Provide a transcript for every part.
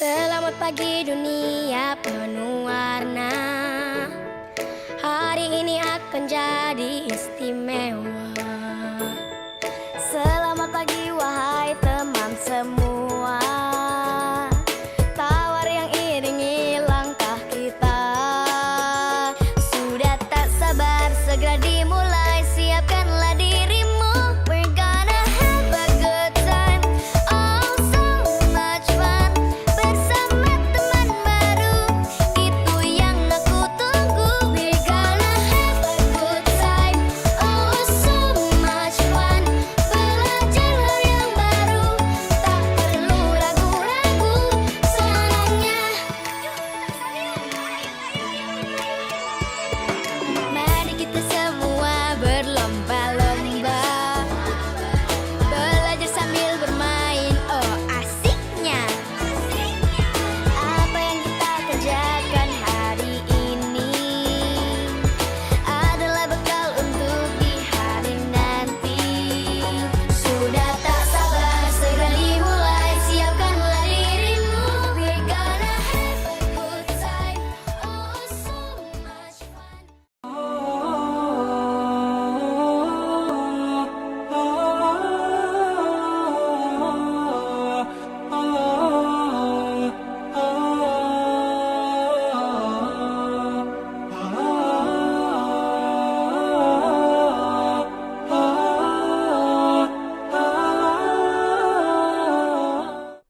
Selamat pagi dunia penuh warna. Hari ini akan jadi istimewa. Selamat pagi wahai teman semua. Tawar yang iringi langkah kita. Sudah tak sabar segera dimulai. Siapkanlah dirimu. We're gonna have a good time. Oh so much fun. Bersama teman baru. Itu yang aku tunggu. We're gonna have a good time. Oh so much fun. Belajar hal yang baru. Tak perlu ragu-ragu. Senangnya. Mari kita semua berlomba-lomba. Belajar sambil bermain, oh asiknya. Apa yang kita kerjakan hari ini adalah bekal untuk di hari nanti. Sudah tak sabar segera dimulai. Siapkanlah dirimu. We're gonna have a good time. Oh so much fun.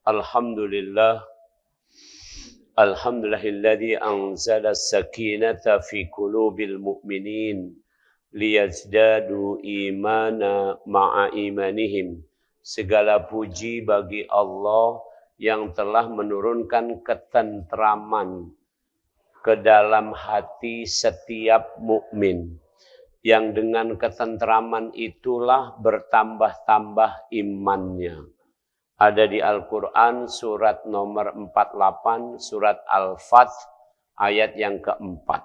Alhamdulillah. Alhamdulillahilladzi anzala as-sakinata fi qulubil mu'minin liyazdadu imana ma'a imanihim. Segala puji bagi Allah yang telah menurunkan ketentraman ke dalam hati setiap mukmin, yang dengan ketentraman itulah bertambah-tambah imannya. Ada di Al-Quran surat nomor 48, surat Al-Fath, ayat yang keempat.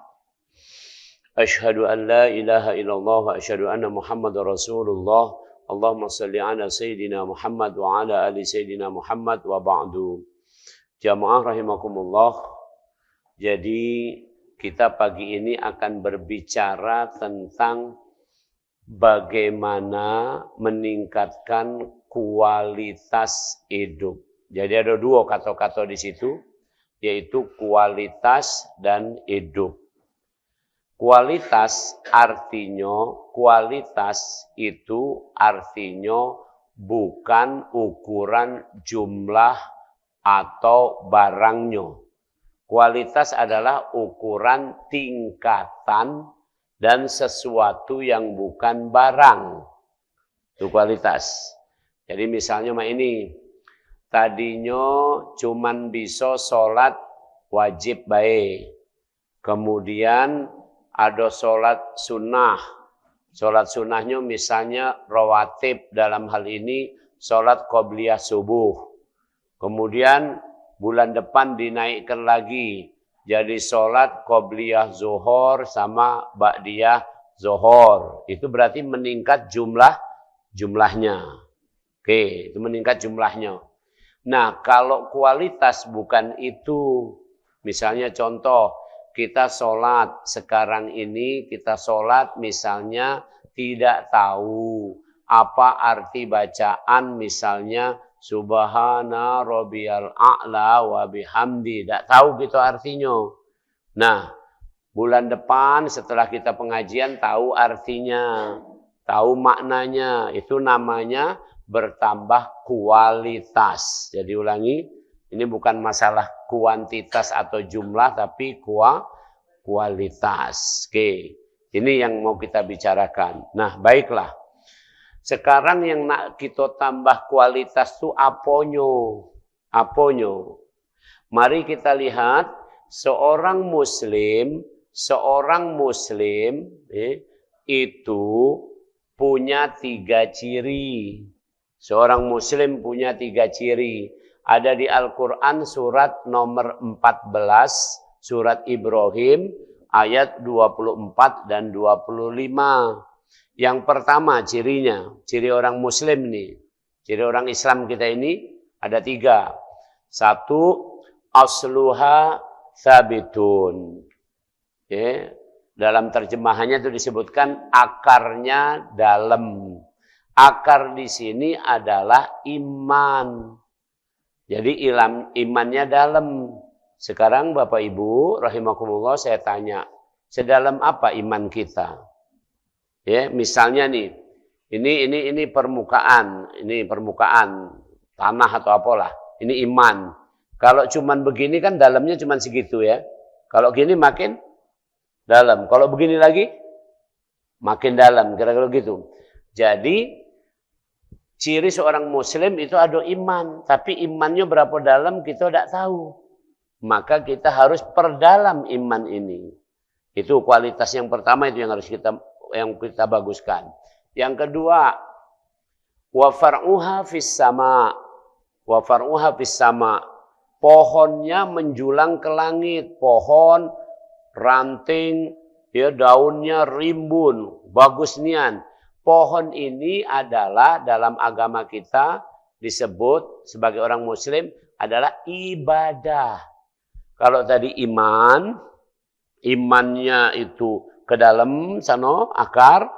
Asyhadu an la ilaha illallah wa asyhadu anna Muhammad Rasulullah. Allahumma salli ala Sayyidina Muhammad wa ala ali Sayyidina Muhammad wa ba'du. Jamaah rahimakumullah. Jadi kita pagi ini akan berbicara tentang bagaimana meningkatkan kualitas hidup. Jadi ada dua kata-kata di situ, yaitu kualitas dan hidup. Kualitas itu artinya bukan ukuran jumlah atau barangnya. Kualitas adalah ukuran tingkatan dan sesuatu yang bukan barang. Itu kualitas. Jadi misalnya ini, tadinya cuman bisa sholat wajib baik. Kemudian ada sholat sunnah. Sholat sunnahnya misalnya rawatib, dalam hal ini sholat qobliyah subuh. Kemudian bulan depan dinaikkan lagi. Jadi sholat qobliyah zuhur sama ba'diyah zuhur. Itu berarti meningkat jumlahnya. Oke, itu meningkat jumlahnya. Nah, kalau kualitas bukan itu. Misalnya contoh, kita sholat. Sekarang ini kita sholat misalnya tidak tahu apa arti bacaan misalnya Subhana Rabbiyal A'la wa bihamdi. Tidak tahu gitu artinya. Nah, bulan depan setelah kita pengajian tahu artinya. Tahu maknanya. Itu namanya bertambah kualitas. Jadi ulangi, ini bukan masalah kuantitas atau jumlah, tapi kualitas. Oke, ini yang mau kita bicarakan. Nah, baiklah. Sekarang yang nak kita tambah kualitas itu aponyo. Mari kita lihat seorang muslim itu punya 3 ciri. Seorang muslim punya 3 ciri. Ada di Al-Quran surat nomor 14, surat Ibrahim, ayat 24 dan 25. Yang pertama cirinya, ciri orang muslim nih. Ciri orang Islam kita ini ada 3. 1, asluha sabitun. Ya, dalam terjemahannya itu disebutkan akarnya dalam. Akar di sini adalah iman. Jadi imannya dalam. Sekarang Bapak Ibu rahimakumullah saya tanya, sedalam apa iman kita? Ya, misalnya nih, ini permukaan tanah atau apalah. Ini iman. Kalau cuman begini kan dalamnya cuman segitu ya. Kalau gini makin dalam. Kalau begini lagi makin dalam, kira-kira gitu. Jadi ciri seorang muslim itu ada iman, tapi imannya berapa dalam kita tidak tahu. Maka kita harus perdalam iman ini. Itu kualitas yang pertama, itu yang harus kita baguskan. Yang kedua, wa far'uha fis sama. Wa far'uha fis sama. Pohonnya menjulang ke langit, pohon ranting, ya daunnya rimbun, bagus nian. Pohon ini adalah dalam agama kita disebut sebagai orang muslim adalah ibadah. Kalau tadi imannya itu ke dalam sana akar.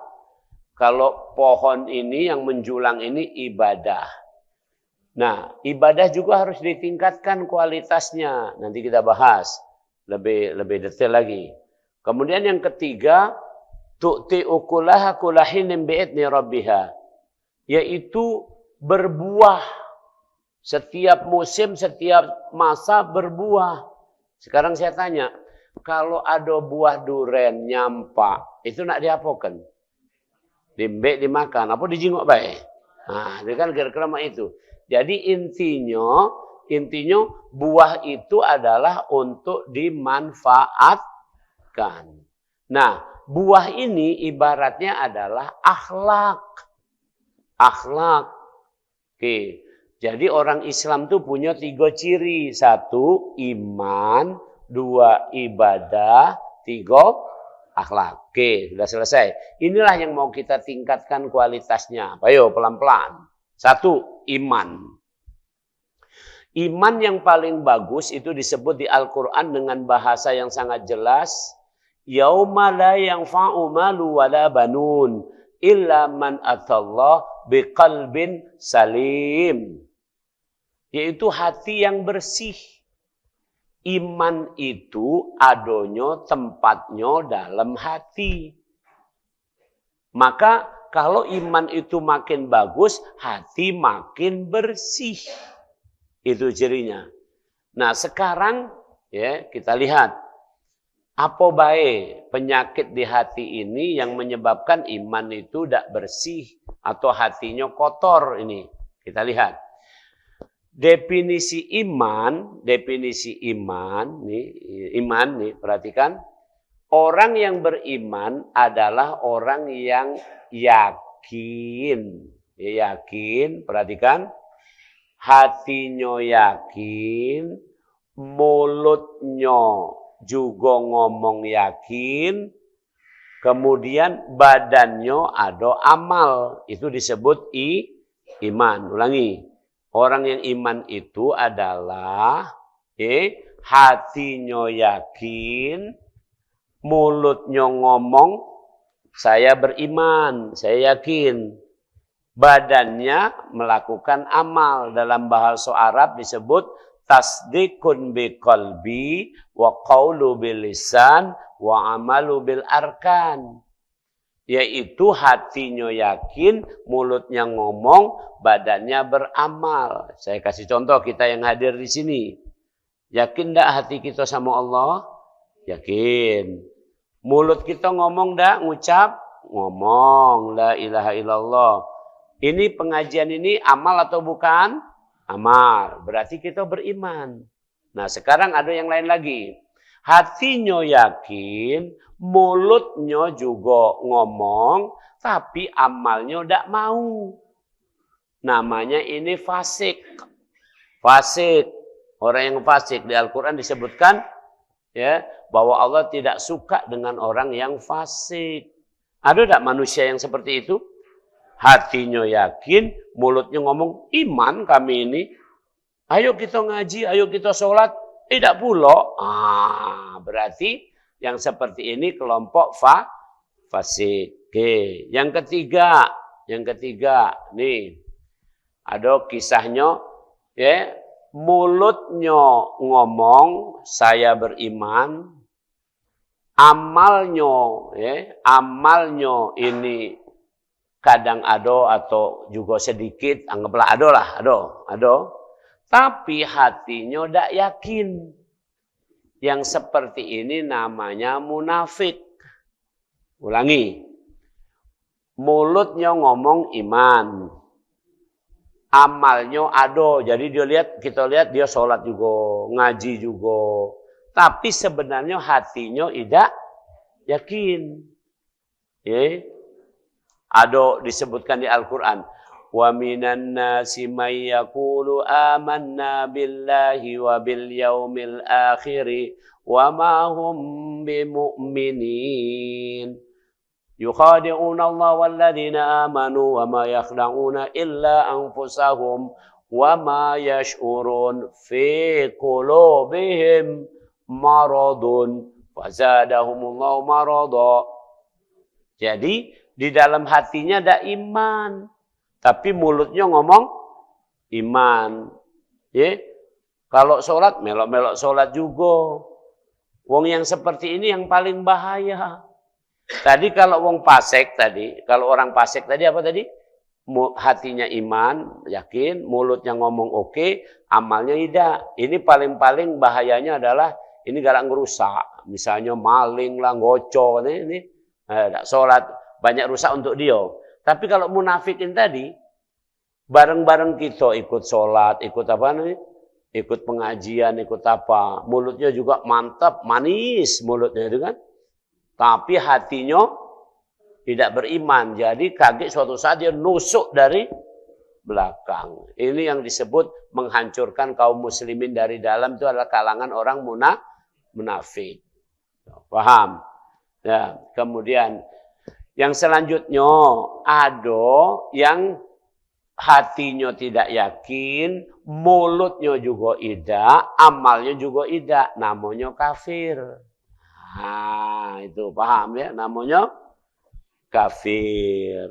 Kalau pohon ini yang menjulang ini ibadah. Nah, ibadah juga harus ditingkatkan kualitasnya. Nanti kita bahas lebih detail lagi. Kemudian yang ketiga, tu'ti ukulaha kulahinin bi'idni rabbiha. Yaitu berbuah. Setiap musim, setiap masa berbuah. Sekarang saya tanya, kalau ada buah duren nyampak, itu nak diapakan? Dimbek dimakan, apa dijingok baik? Nah, itu kan kira-kira itu. Jadi intinya buah itu adalah untuk dimanfaatkan. Nah, buah ini ibaratnya adalah akhlak. Akhlak. Oke. Jadi orang Islam itu punya 3 ciri. 1, iman. 2, ibadah. 3, akhlak. Oke, sudah selesai. Inilah yang mau kita tingkatkan kualitasnya. Ayo pelan-pelan. 1, iman. Iman yang paling bagus itu disebut di Al-Quran dengan bahasa yang sangat jelas. Yauma la yanfa'u malu wala banun illa man atallah biqalbin salim. Yaitu hati yang bersih. Iman itu adonyo tempatnya dalam hati. Maka kalau iman itu makin bagus, hati makin bersih. Itu cirinya. Nah sekarang ya kita lihat. Apa baik penyakit di hati ini yang menyebabkan iman itu tidak bersih atau hatinya kotor ini. Kita lihat. Definisi iman nih, perhatikan. Orang yang beriman adalah orang yang yakin. Yakin, perhatikan. Hatinya yakin, mulutnya juga ngomong yakin, kemudian badannya ada amal. Itu disebut iman. Ulangi. Orang yang iman itu adalah hatinya yakin, mulutnya ngomong, saya beriman, saya yakin. Badannya melakukan amal. Dalam bahasa Arab disebut tasdikun biqalbi wa qawlu bil lisan wa amalu bil arkan. Yaitu hatinya yakin, mulutnya ngomong, badannya beramal. Saya kasih contoh kita yang hadir di sini. Yakin enggak hati kita sama Allah? Yakin. Mulut kita ngomong enggak? Ngucap? Ngomong. La ilaha illallah. Ini pengajian ini amal atau bukan? Amal. Berarti kita beriman. Nah sekarang ada yang lain lagi. Hatinya yakin, mulutnya juga ngomong, tapi amalnya tidak mau. Namanya ini fasik. Fasik. Orang yang fasik di Al-Quran disebutkan ya bahwa Allah tidak suka dengan orang yang fasik. Ada tidak manusia yang seperti itu? Hatinya yakin, mulutnya ngomong, iman kami ini. Ayo kita ngaji, ayo kita sholat. Tidak pula. Berarti yang seperti ini kelompok fasik. Oke. Yang ketiga, nih. Ada kisahnya, ya, mulutnya ngomong saya beriman, amalnya ini kadang ada atau juga sedikit, anggaplah ada. Tapi hatinya tidak yakin. Yang seperti ini namanya munafik. Ulangi. Mulutnya ngomong iman. Amalnya ada. Jadi kita lihat dia sholat juga, ngaji juga. Tapi sebenarnya hatinya tidak yakin. Ya. Ada disebutkan di Al-Quran. Wa minan nasi may yaqulu amanna billahi wa bil yaumil akhiri wa ma hum bimu'minin. Yukhadi'una Allah walladzina amanu wa ma yakhda'una illa anfusahum wa ma yash'urun fi qulubihim maradun fazadahumullahu marada. Jadi di dalam hatinya ada iman, tapi mulutnya ngomong iman. Ya. Kalau sholat, melok-melok sholat juga. Wong yang seperti ini yang paling bahaya. Tadi kalau wong fasik kalau orang fasik tadi apa tadi? Hatinya iman, yakin, mulutnya ngomong oke, amalnya tidak. Ini paling-paling bahayanya adalah ini galak ngerusak. Misalnya maling lah, ngocok, ini sholat, banyak rusak untuk dia. Tapi kalau munafikin tadi, bareng-bareng kita ikut sholat, ikut apa nih? Ikut pengajian, ikut apa. Mulutnya juga mantap, manis mulutnya itu kan. Tapi hatinya tidak beriman. Jadi kaget suatu saat dia nusuk dari belakang. Ini yang disebut menghancurkan kaum muslimin dari dalam, itu adalah kalangan orang munafik. Paham? Ya, kemudian yang selanjutnya ada yang hatinya tidak yakin, mulutnya juga tidak, amalnya juga tidak, namanya kafir. Itu paham ya, namanya kafir.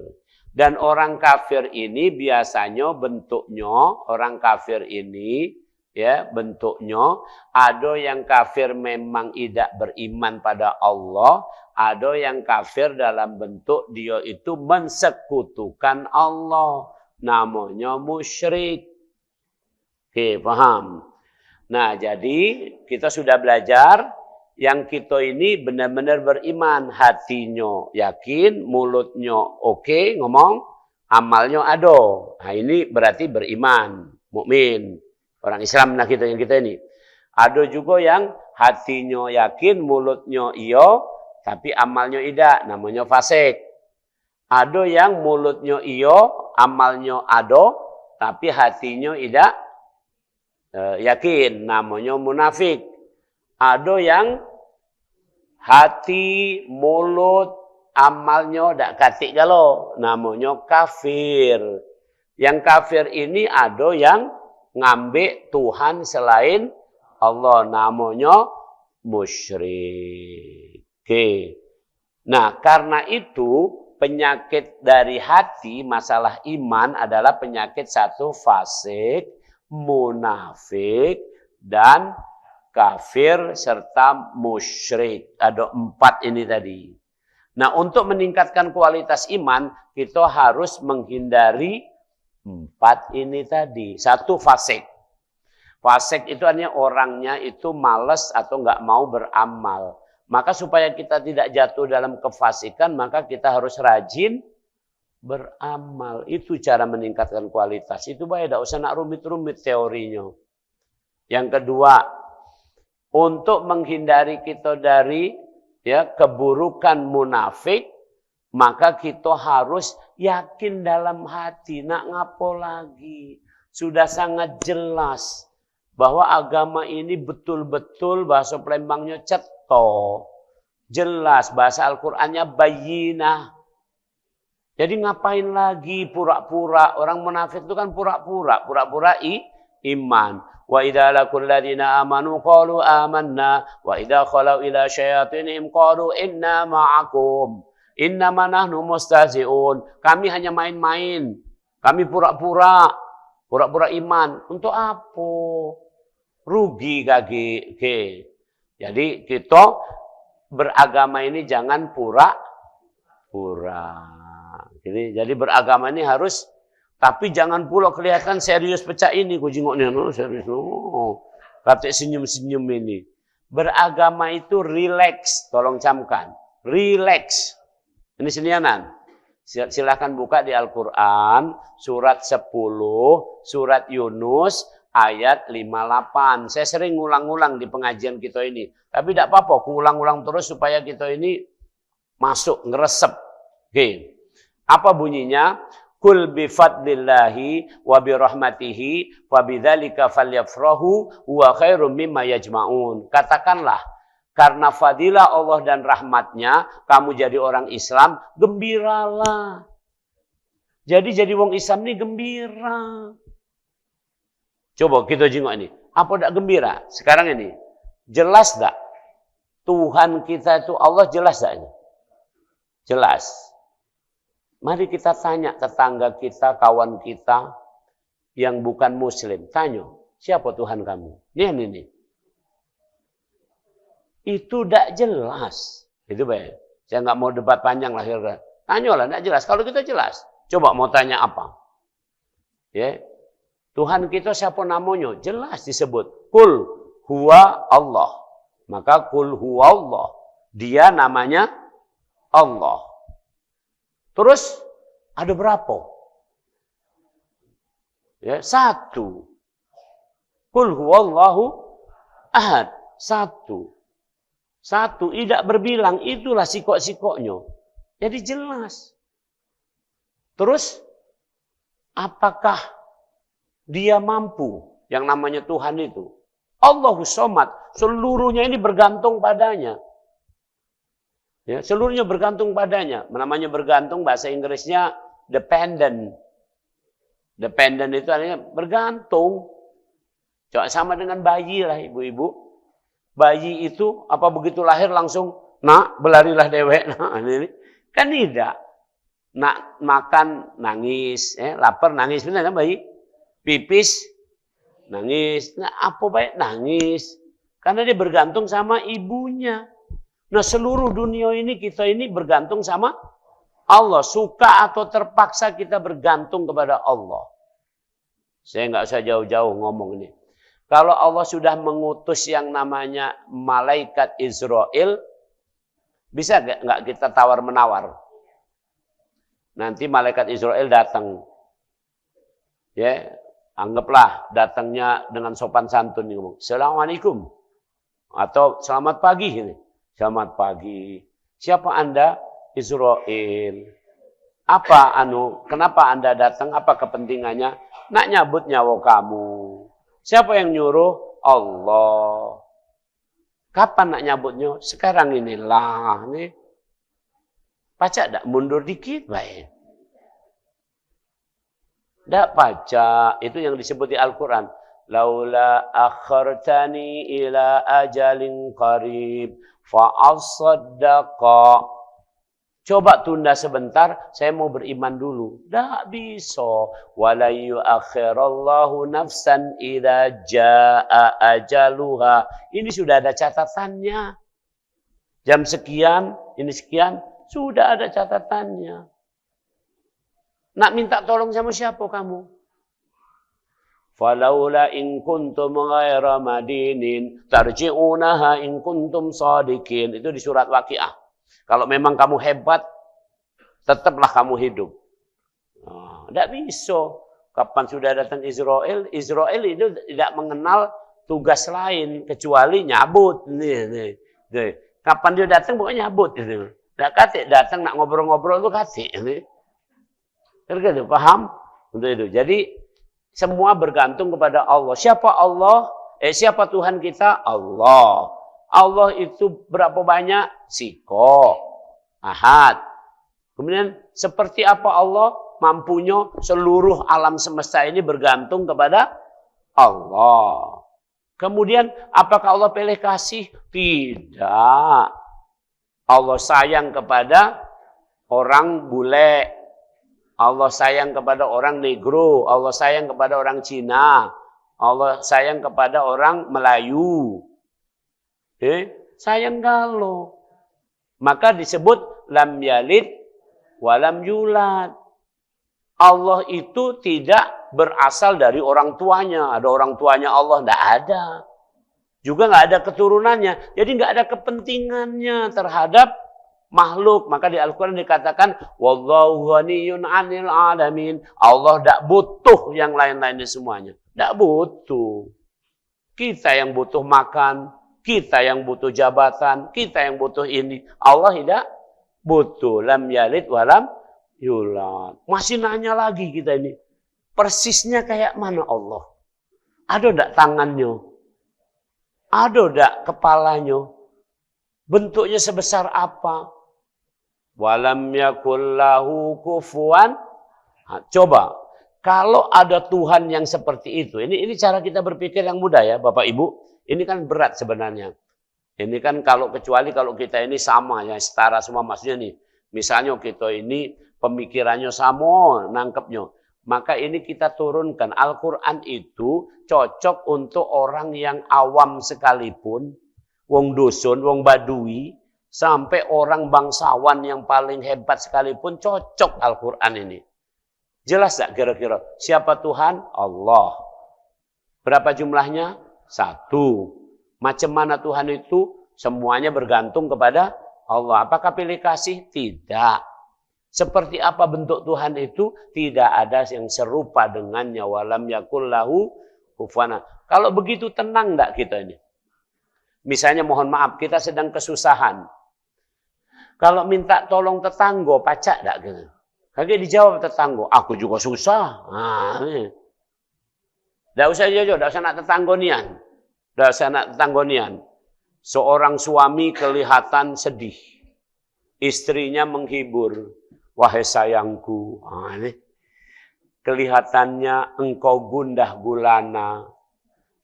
Dan orang kafir ini biasanya bentuknya, orang kafir ini ya bentuknya, ada yang kafir memang tidak beriman pada Allah, ada yang kafir dalam bentuk dia itu mensekutukan Allah, namanya musyrik. Oke, paham? Nah, jadi kita sudah belajar yang kita ini benar-benar beriman, hatinya yakin, mulutnya oke, ngomong, amalnya ada. Nah, ini berarti beriman, mukmin. Orang Islam nah kita ini. Ada juga yang hatinya yakin, mulutnya iya, tapi amalnya tidak, namanya fasik. Ada yang mulutnya iya, amalnya ada, tapi hatinya tidak yakin, namanya munafik. Ada yang hati, mulut, amalnya tidak katik galau, namanya kafir. Yang kafir ini ada yang ngambil Tuhan selain Allah, namanya musyrik. Oke. Nah, karena itu penyakit dari hati, masalah iman adalah penyakit satu, fasik, munafik, dan kafir serta musyrik. Ada 4 ini tadi. Nah, untuk meningkatkan kualitas iman, kita harus menghindari 4 ini tadi. Satu, fasik. Fasik itu artinya orangnya itu malas atau nggak mau beramal. Maka supaya kita tidak jatuh dalam kefasikan, maka kita harus rajin beramal. Itu cara meningkatkan kualitas. Itu baik, tidak usah nak rumit-rumit teorinya. Yang kedua, untuk menghindari kita dari keburukan munafik, maka kita harus yakin dalam hati, nak ngapo lagi. Sudah sangat jelas bahwa agama ini betul-betul, bahasa Palembangnya ceto. Jelas, bahasa Al-Qur'annya bayyinah. Jadi ngapain lagi pura-pura? Orang munafik itu kan pura-pura iman. Wa idza laqul ladzina amanu qalu amanna wa idza khalau ila syayatinihim qalu inna ma'akum innama nahnu mustahzi'un. Kami hanya main-main. Kami pura-pura iman. Untuk apa? Rugi kaki. Jadi kita beragama ini jangan pura-pura. Jadi beragama ini harus, tapi jangan pula kelihatan serius pecah ini. Ku jengoknya, no, serius. No. Kata senyum-senyum ini. Beragama itu relax. Tolong camkan. Relax. Ini senianan. Silahkan buka di Al-Quran. Surat 10. Surat Yunus. Ayat 58. Saya sering ngulang-ngulang di pengajian kita ini. Tapi tidak apa-apa. Aku ulang-ulang terus supaya kita ini masuk, ngeresep. Oke. Apa bunyinya? Kul bifadlillahi wa birahmatihi wa bidzalika falyafrahu huwa khairum mimma yajma'un. Katakanlah, karena fadilah Allah dan rahmatnya, kamu jadi orang Islam, gembiralah. Jadi wong Islam ini gembira. Coba kita jengok ini. Apa tidak gembira? Sekarang ini. Jelas tak? Tuhan kita itu Allah jelas tak ini? Jelas. Mari kita tanya tetangga kita, kawan kita yang bukan muslim. Tanya, siapa Tuhan kamu? Ini. Itu tidak jelas. Itu baik. Saya nggak mau debat panjang lah. Tanyalah, tidak jelas. Kalau kita jelas. Coba mau tanya apa? Ya. Tuhan kita siapa namanya? Jelas disebut. Kul huwa Allah. Maka kul huwa Allah. Dia namanya Allah. Terus ada berapa? Ya, 1. Kul huwallahu ahad. 1. Tidak berbilang. Itulah sikok-sikoknya. Jadi jelas. Terus apakah dia mampu? Yang namanya Tuhan itu. Allahus Somad. Seluruhnya ini bergantung padanya. Ya, seluruhnya bergantung padanya. Namanya bergantung, bahasa Inggrisnya dependent. Dependent itu artinya bergantung. Coba sama dengan bayi lah ibu-ibu. Bayi itu apa begitu lahir langsung nak belarilah dewek. Nah, ini kan tidak. Nak makan nangis, lapar nangis, benar kan bayi? Pipis nangis. Nah, apa baik nangis? Karena dia bergantung sama ibunya. Nah, seluruh dunia ini kita ini bergantung sama Allah. Suka atau terpaksa kita bergantung kepada Allah. Saya nggak usah jauh-jauh ngomong ini. Kalau Allah sudah mengutus yang namanya malaikat Israel, bisa nggak kita tawar-menawar? Nanti malaikat Israel datang. Ya, anggaplah datangnya dengan sopan santun. Ngomong, Assalamualaikum. Atau selamat pagi ini. Selamat pagi. Siapa Anda? Israel. Kenapa Anda datang? Apa kepentingannya? Nak nyabut nyawa kamu. Siapa yang nyuruh? Allah. Kapan nak nyabutnya? Sekarang inilah. Nih. Pacak tak mundur dikit? Baik. Tak pacak. Itu yang disebut di Al-Quran. Laula akhartani ila ajalin qarib. Fa'asaddaqa. Coba tunda sebentar, saya mau beriman dulu. Tak bisa. Wala yu'akhirallahu nafsan idza jaa ajaluha. Ini sudah ada catatannya. Jam sekian, ini sekian, sudah ada catatannya. Nak minta tolong sama siapa kamu? Falaula in kuntum ghaira madinin tarji'unaha in kuntum shadiqin. Itu di surat Waqiah. Kalau memang kamu hebat, tetaplah kamu hidup. Tidak bisa. Kapan sudah datang Israel? Israel itu tidak mengenal tugas lain kecuali nyabut. Nih. Kapan dia datang pokoknya nyabut. Tidak kata datang nak ngobrol-ngobrol itu kata. Kira-kira paham? Untuk itu. Jadi semua bergantung kepada Allah. Siapa Allah? Siapa Tuhan kita? Allah. Allah itu berapa banyak? Siko. Ahad. Kemudian seperti apa Allah mampunya? Seluruh alam semesta ini bergantung kepada Allah. Kemudian apakah Allah pilih kasih? Tidak. Allah sayang kepada orang bule. Allah sayang kepada orang negro. Allah sayang kepada orang Cina. Allah sayang kepada orang Melayu. Sayang galau. Maka disebut lam yalid walam yulad. Allah itu tidak berasal dari orang tuanya. Ada orang tuanya Allah? Tidak ada. Juga nggak ada keturunannya. Jadi nggak ada kepentingannya terhadap makhluk. Maka di Al-Quran dikatakan wallahu ghaniyun 'anil 'alamin. Allah tidak butuh yang lain-lainnya semuanya. Tidak butuh. Kita yang butuh makan. Kita yang butuh jabatan. Kita yang butuh ini. Allah tidak butuh. Lam yalid walam yulad. Masih nanya lagi kita ini. Persisnya kayak mana Allah? Ada enggak tangannya? Ada enggak kepalanya? Bentuknya sebesar apa? Walam yakul lahu kufuwan. Coba, kalau ada Tuhan yang seperti itu, ini cara kita berpikir yang mudah ya, Bapak Ibu. Ini kan berat sebenarnya. Ini kan kalau kita ini sama ya, setara semua maksudnya nih. Misalnya kita ini pemikirannya sama, nangkepnya. Maka ini kita turunkan. Al-Quran itu cocok untuk orang yang awam sekalipun. Wong dusun, wong badui. Sampai orang bangsawan yang paling hebat sekalipun cocok Al-Quran ini. Jelas tak kira-kira? Siapa Tuhan? Allah. Berapa jumlahnya? 1. Macam mana Tuhan itu? Semuanya bergantung kepada Allah. Apakah pilih kasih? Tidak. Seperti apa bentuk Tuhan itu? Tidak ada yang serupa dengannya. Walam yakul lahu kufuwan. Kalau begitu tenang enggak kita ini? Misalnya mohon maaf, kita sedang kesusahan. Kalau minta tolong tetangga, pacak enggak gitu? Kagak dijawab tetangga, aku juga susah. Enggak usah jauh-jauh, enggak usah nak tetanggonian. Enggak usah nak tetanggonian. Seorang suami kelihatan sedih. Istrinya menghibur. Wahai sayangku, kelihatannya engkau gundah gulana.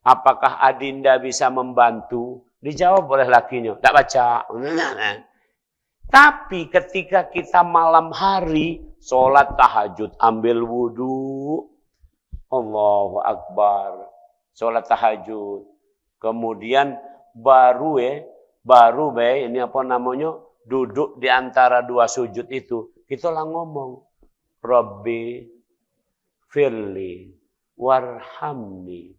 Apakah Adinda bisa membantu? Dijawab oleh lakinya. Tak baca. Tapi ketika kita malam hari, sholat tahajud, ambil wudhu. Allahu Akbar. Sholat tahajud. Kemudian baru ini apa namanya? Duduk di antara dua sujud itu. Kita lah ngomong, Rabbi firli warhamni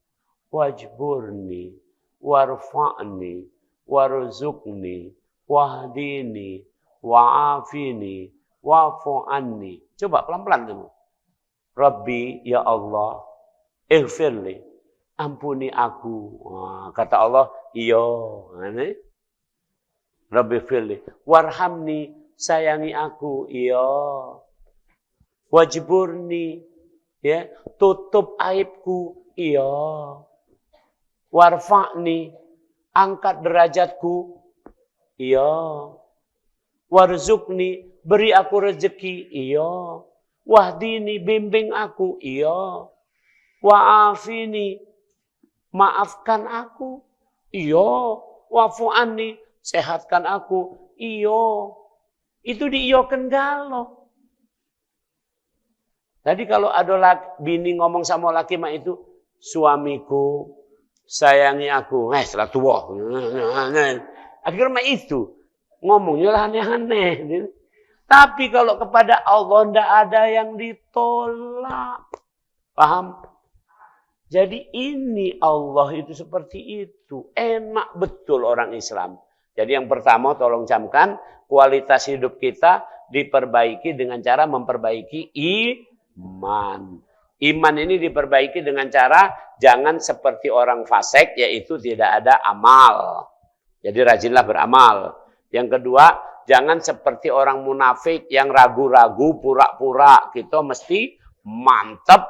wajburni warfa'ni warzuqni wahdini wa'afini wa'fu'anni. Coba pelan-pelan dulu. Rabbi, ya Allah, ighfirli, ampuni aku. Kata Allah, iya. Rabbi firli warhamni, sayangi aku, iya. Wajburni, ya, tutup aibku, iya. Warfa'ni, angkat derajatku, iya. Warzukni, beri aku rezeki, iya. Wahdini, bimbing aku, iya. Wa'afini, maafkan aku, iya. Wa'fu'anni, sehatkan aku, iya. Itu diiyakan galau. Tadi kalau ada bini ngomong sama laki mak itu, suamiku, sayangi aku. Setelah tua. Akhirnya mak itu ngomongnya lah aneh-aneh. Tapi kalau kepada Allah tidak ada yang ditolak. Paham? Jadi ini Allah itu seperti itu. Enak betul orang Islam. Jadi yang pertama tolong camkan, kualitas hidup kita diperbaiki dengan cara memperbaiki iman. Iman ini diperbaiki dengan cara jangan seperti orang fasik, yaitu tidak ada amal. Jadi rajinlah beramal. Yang kedua, jangan seperti orang munafik yang ragu-ragu, pura-pura. Kita mesti mantap.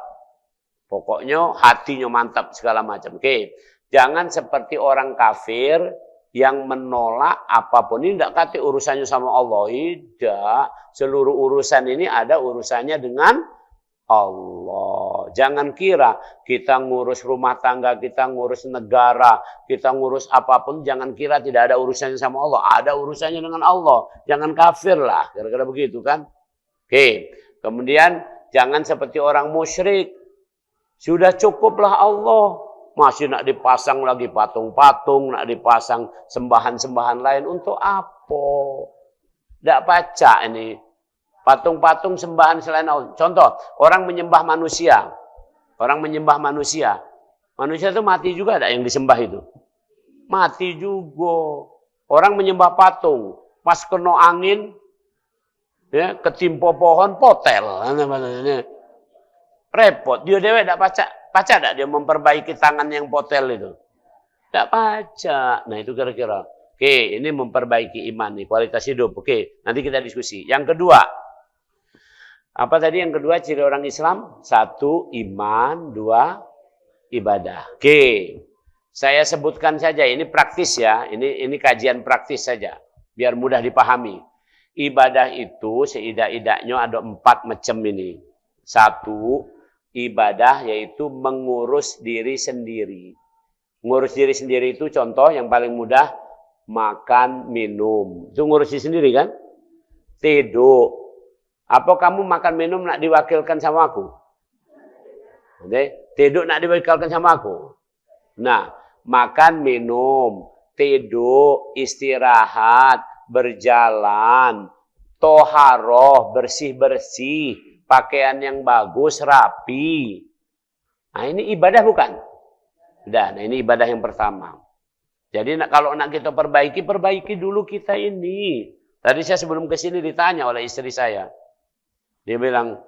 Pokoknya hatinya mantap segala macam. Oke. Jangan seperti orang kafir yang menolak apapun. Ini tidak kata urusannya sama Allah. Tidak. Seluruh urusan ini ada urusannya dengan Allah. Jangan kira kita ngurus rumah tangga, kita ngurus negara, kita ngurus apapun, jangan kira tidak ada urusannya sama Allah. Ada urusannya dengan Allah. Jangan kafir lah, kira-kira begitu kan. Oke, kemudian jangan seperti orang musyrik. Sudah cukuplah Allah. Masih nak dipasang lagi patung-patung, nak dipasang sembahan-sembahan lain. Untuk apa? Tidak baca ini. Patung-patung sembahan selain Allah. Contoh, orang menyembah manusia. Orang menyembah manusia. Manusia itu mati juga ada yang disembah itu. Mati juga. Orang menyembah patung. Pas kena angin, ya, ketimpa pohon, potel. Repot. Dia dewe tidak baca. Baca tidak dia memperbaiki tangan yang potel itu? Tidak baca. Nah itu kira-kira. Oke, ini memperbaiki iman nih, kualitas hidup. Oke, nanti kita diskusi. Yang kedua. Apa tadi yang kedua ciri orang Islam? 1, iman. 2, ibadah. Oke. Saya sebutkan saja, ini praktis ya. Ini kajian praktis saja. Biar mudah dipahami. Ibadah itu seidak-idaknya ada 4 macam ini. 1, ibadah yaitu mengurus diri sendiri. Ngurus diri sendiri itu contoh yang paling mudah. Makan, minum. Itu ngurus diri sendiri kan? Tidur. Apa kamu makan minum nak diwakilkan sama aku? Tidur nak diwakilkan sama aku? Nah, makan, minum, tidur, istirahat, berjalan, toharoh, bersih-bersih, pakaian yang bagus, rapi. Nah, ini ibadah bukan? Nah, ini ibadah yang pertama. Jadi kalau nak kita perbaiki dulu kita ini. Tadi saya sebelum ke sini ditanya oleh istri saya. Dia bilang,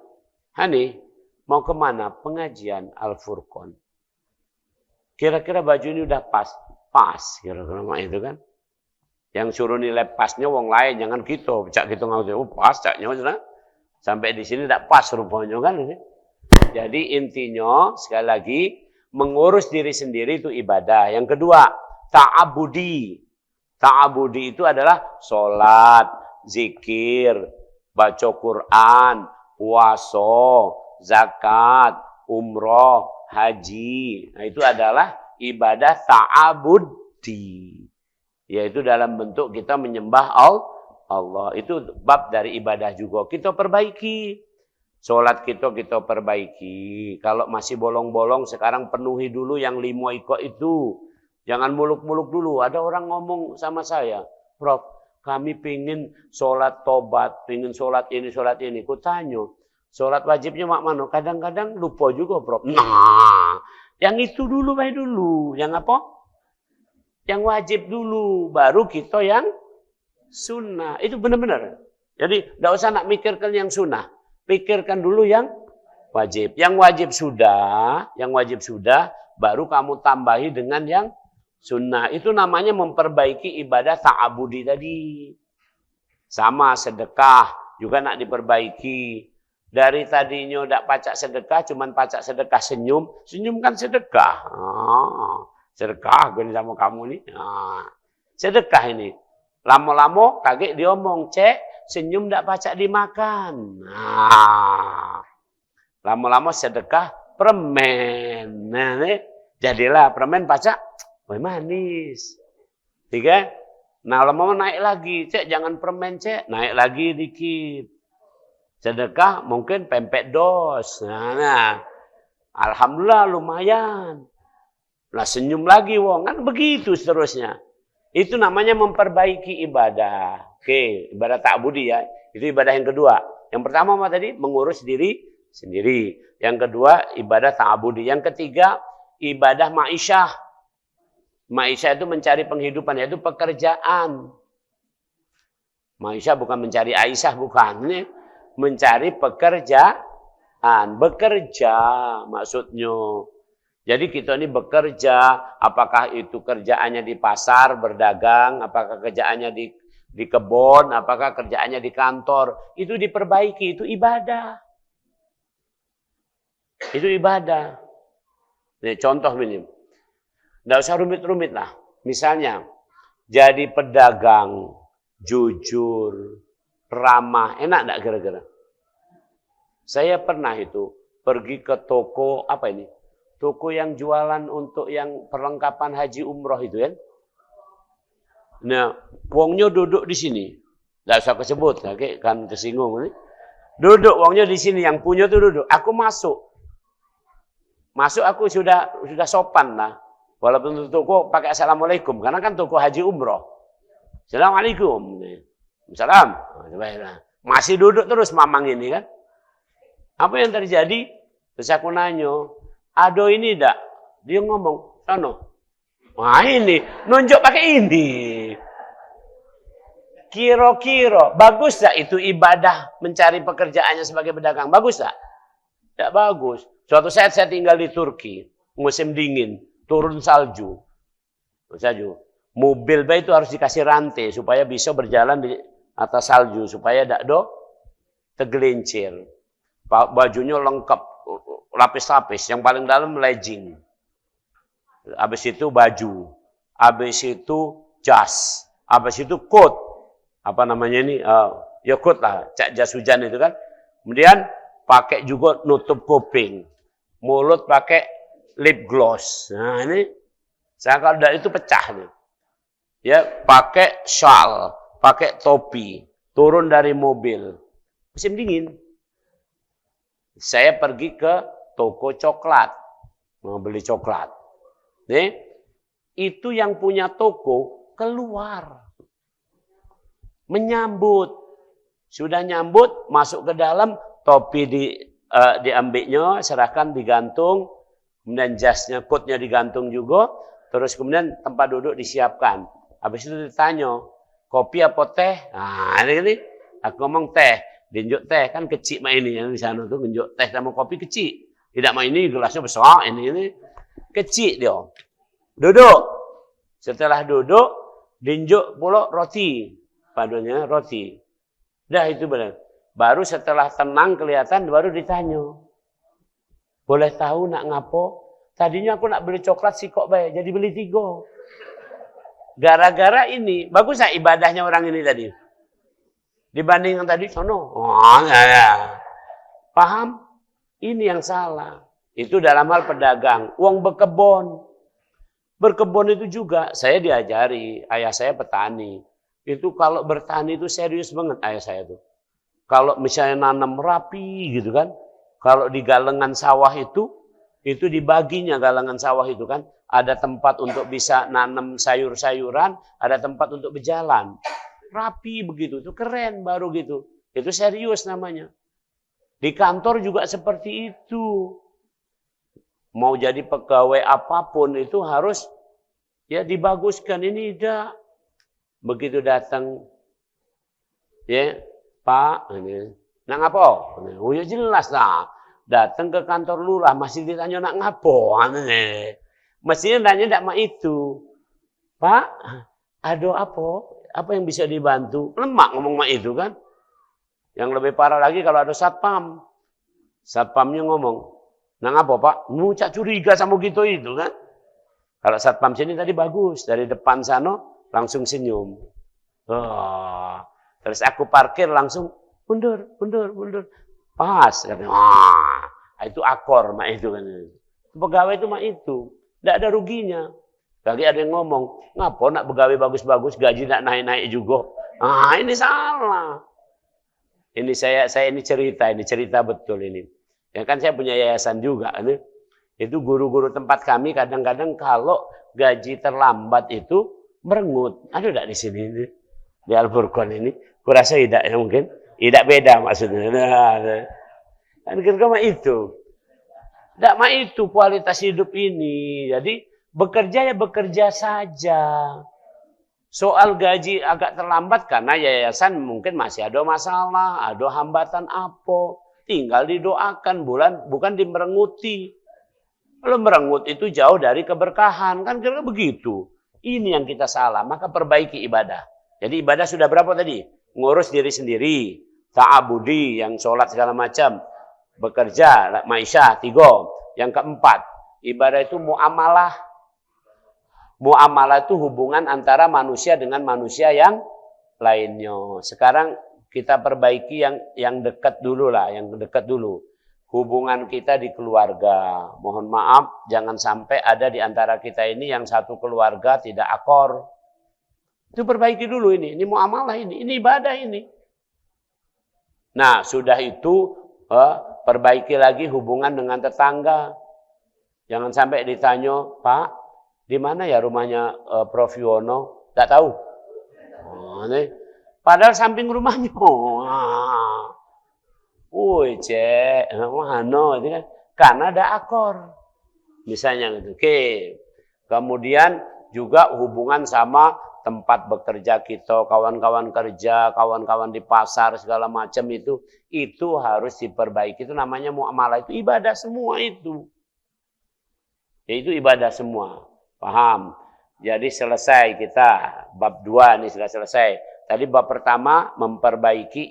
Hani, mau kemana? Pengajian Al-Furqan. Kira-kira baju ini udah pas? Pas, kira-kira itu kan. Yang suruh nilai pasnya wong lain, jangan kita. Cak kita ngomong, oh pas, caknya. Sampai di sini tidak pas rupanya kan. Jadi intinya, sekali lagi, mengurus diri sendiri itu ibadah. Yang kedua, ta'abudi. Ta'abudi itu adalah sholat, zikir, baca Quran, puasa, zakat, umroh, haji. Nah, itu adalah ibadah ta'abudi. Yaitu dalam bentuk kita menyembah Allah. Itu bab dari ibadah juga. Kita perbaiki. Sholat kita perbaiki. Kalau masih bolong-bolong, sekarang penuhi dulu yang 5 ikut itu. Jangan muluk-muluk dulu. Ada orang ngomong sama saya, Prof, kami pingin sholat tobat, pingin sholat ini. Ku tanya, sholat wajibnya mak mana? Kadang-kadang lupa juga, Prof. Nah, yang itu dulu, baik dulu. Yang apa? Yang wajib dulu, baru kita yang sunnah. Itu benar-benar. Jadi, tidak usah nak mikirkan yang sunnah. Pikirkan dulu yang wajib. Yang wajib sudah, baru kamu tambahi dengan yang sunnah. Itu namanya memperbaiki ibadah ta'abudi tadi. Sama sedekah juga nak diperbaiki. Dari tadinya tidak pacak sedekah, cuman pacak sedekah senyum. Senyum kan sedekah. Sedekah gue sama kamu nih. Sedekah ini. Lama-lama kaget dia omong, cek, senyum tidak pacak dimakan. Lama-lama sedekah permen. Nah, jadilah permen pacak. Wah, manis. 3. Nah, lama-lama naik lagi. Cek, jangan permen, cek. Naik lagi dikit. Sedekah mungkin pempek dos. Nah. Alhamdulillah lumayan. Nah, senyum lagi, wong. Kan begitu seterusnya. Itu namanya memperbaiki ibadah. Oke, ibadah ta'budi ya. Itu ibadah yang kedua. Yang pertama apa tadi? Mengurus diri sendiri. Yang kedua, ibadah ta'budi. Yang ketiga, ibadah ma'isyah. Ma'isyah itu mencari penghidupan, yaitu pekerjaan. Ma'isyah bukan mencari Aisyah, bukan. Ini mencari pekerjaan. Bekerja maksudnya. Jadi kita ini bekerja, apakah itu kerjaannya di pasar, berdagang, apakah kerjaannya di kebun, apakah kerjaannya di kantor. Itu diperbaiki, itu ibadah. Itu ibadah. Ini contoh ini. Tidak usah rumit-rumit lah. Misalnya, jadi pedagang, jujur, ramah. Enak tidak kira-kira? Saya pernah itu pergi ke toko, apa ini? Toko yang jualan untuk yang perlengkapan haji umroh itu kan. Nah, wongnya duduk di sini. Tidak usah kesebut, kan tersinggung. Duduk, wongnya di sini, yang punya tuh duduk. Aku masuk. Masuk aku sudah sopan lah. Walaupun toko pakai assalamualaikum, karena kan toko haji umroh. Assalamualaikum. Salam. Masih duduk terus mamang ini kan. Apa yang terjadi? Terus aku nanya, ado ini enggak? Dia ngomong, sono. Wah ini, nunjuk pakai ini. Kira-kira, bagus tak itu ibadah mencari pekerjaannya sebagai pedagang? Bagus tak? Tidak bagus. Suatu saat saya tinggal di Turki, musim dingin, turun salju. Mobil itu harus dikasih rantai supaya bisa berjalan di atas salju, supaya tidak tergelincir. Bajunya lengkap, lapis-lapis, yang paling dalam legging. Habis itu baju, habis itu jas, habis itu coat, apa namanya ini, ya coat lah, jas hujan itu kan. Kemudian pakai juga nutup kuping, mulut pakai lip gloss. Nah ini, saya kalau dari itu pecah nih. Ya, pakai shawl, pakai topi, turun dari mobil, musim dingin. Saya pergi ke toko coklat, mau beli coklat. Nih, itu yang punya toko keluar. Menyambut. Sudah nyambut, masuk ke dalam, topi diambilnya, serahkan, digantung. Kemudian jasnya, coatnya digantung juga. Terus kemudian tempat duduk disiapkan. Habis itu ditanya, kopi apa teh? Nah, ini aku ngomong teh. Dinjuk teh, kan kecil mah ini. Yang di sana tuh, dinjuk teh sama kopi kecil. Tidak mah ini, gelasnya besar. Ini. Kecil dia. Duduk. Setelah duduk, dinjuk pula roti. Padunya roti. Dah itu benar. Baru setelah tenang kelihatan, baru ditanya. Boleh tahu nak ngapo? Tadinya aku nak beli coklat sih kok baik. Jadi beli 3. Gara-gara ini, bagus gak ibadahnya orang ini tadi? Dibanding yang tadi, sono. Oh, ya. Paham? Ini yang salah. Itu dalam hal pedagang. Uang berkebun. Berkebun itu juga, saya diajari. Ayah saya petani. Itu kalau bertani itu serius banget ayah saya tuh. Kalau misalnya nanam rapi gitu kan. Kalau di galengan sawah itu dibaginya galengan sawah itu kan. Ada tempat untuk bisa nanam sayur-sayuran. Ada tempat untuk berjalan. Rapi begitu. Itu keren baru gitu. Itu serius namanya. Di kantor juga seperti itu. Mau jadi pegawai apapun itu harus ya dibaguskan. Ini tidak. Begitu datang. Ya, Pak. Ini. Nak ngapo? Oh ya jelas lah. Datang ke kantor lurah masih ditanya nak ngapo? Mestinya tanya tidak mah itu. Pak, ada apa? Apa yang bisa dibantu? Lemak ngomong mah itu kan. Yang lebih parah lagi kalau ada satpam. Satpamnya ngomong, nah apa Pak? Mucak curiga sama gitu itu kan. Kalau satpam sini tadi bagus. Dari depan sana langsung senyum. Oh. Terus aku parkir langsung mundur. Pas. Wah, itu akor mak itu kan. Pegawai itu mak itu. Tidak ada ruginya. Lagi ada yang ngomong, ngapa nak pegawai bagus-bagus gaji nak naik-naik juga. Ah, ini salah. Ini saya ini cerita betul ini. Ya kan saya punya yayasan juga. Itu guru-guru tempat kami kadang-kadang kalau gaji terlambat itu merengut. Ada enggak di sini? Di Al-Furqan ini? Kurasa tidak ya mungkin. Tidak beda maksudnya. Kan kira-kira itu. Tidak mah itu kualitas hidup ini. Jadi bekerja ya bekerja saja. Soal gaji agak terlambat karena yayasan mungkin masih ada masalah, ada hambatan apa. Tinggal didoakan, bukan dimerenguti. Kalau merengut itu jauh dari keberkahan. Kan kira begitu. Ini yang kita salah, maka perbaiki ibadah. Jadi ibadah sudah berapa tadi? Ngurus diri sendiri. Ta'abudi, yang sholat segala macam. Bekerja, ma'isyah, 3. Yang keempat, ibadah itu muamalah. Muamalah itu hubungan antara manusia dengan manusia yang lainnya. Sekarang kita perbaiki yang dekat dulu lah, yang dekat dulu. hubungan kita di keluarga. Mohon maaf, jangan sampai ada di antara kita ini yang satu keluarga tidak akor. Itu perbaiki dulu ini muamalah ini ibadah ini. Nah, sudah itu perbaiki lagi hubungan dengan tetangga. Jangan sampai ditanya, Pak, di mana ya rumahnya Prof. Yono? Tidak tahu. Padahal samping rumahnya. Woi, cek, mana itu kan? Karena ada akor. Misalnya gitu. Oke. Kemudian juga hubungan sama tempat bekerja kita, kawan-kawan kerja, kawan-kawan di pasar segala macam itu harus diperbaiki. Itu namanya muamalah, itu ibadah semua itu. Ya, itu ibadah semua. Paham? Jadi selesai kita bab 2 ini sudah selesai. Tadi bab pertama memperbaiki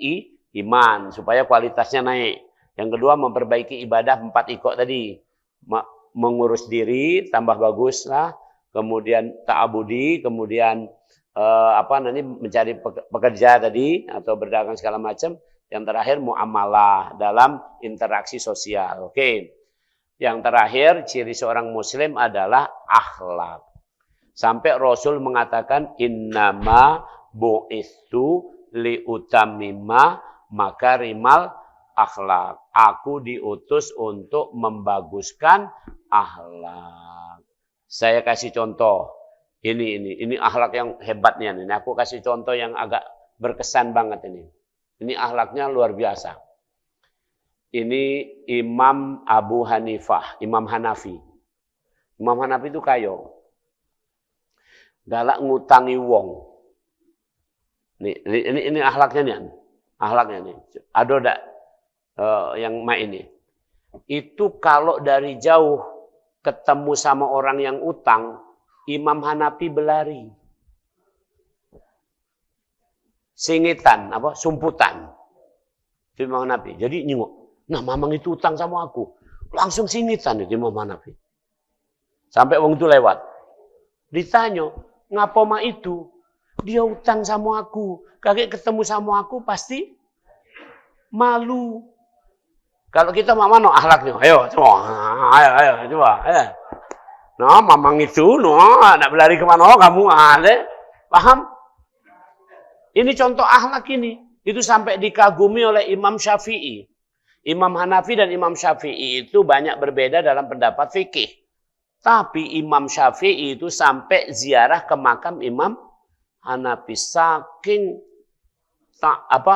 iman supaya kualitasnya naik. Yang kedua memperbaiki ibadah 4 ikok tadi. Mengurus diri tambah bagus lah. Kemudian ta'abudi, kemudian mencari pekerja tadi atau berdagang segala macam. Yang terakhir muamalah dalam interaksi sosial. Oke. Yang terakhir ciri seorang muslim adalah akhlak. Sampai Rasul mengatakan innama bu'istu liutamima makarimal akhlak. Aku diutus untuk membaguskan akhlak. Saya kasih contoh. Ini akhlak yang hebatnya nih. Aku kasih contoh yang agak berkesan banget ini. Ini akhlaknya luar biasa. Ini Imam Abu Hanifah, Imam Hanafi. Imam Hanafi itu kayo. Galak ngutangi wong. Ini akhlaknya nih. Akhlaknya nih. Ada enggak yang ini? Itu kalau dari jauh ketemu sama orang yang utang, Imam Hanafi berlari. Singitan, sumputan. Itu Imam Hanafi. Jadi nyengok. Nah, mamang itu utang sama aku. Langsung singitan itu Imam Hanafi. Sampai wong itu lewat. Ditanya, ngapa ma itu? Dia utang sama aku. Kakek ketemu sama aku pasti malu. Kalau kita mana akhlaknya? Ayo, coba. Ayo, coba. Ayo. Nah, mamang itu, nak berlari kemana kamu? Paham? Ini contoh akhlak ini. Itu sampai dikagumi oleh Imam Syafi'i. Imam Hanafi dan Imam Syafi'i itu banyak berbeda dalam pendapat fikih. Tapi Imam Syafi'i itu sampai ziarah ke makam Imam Hanafi. Saking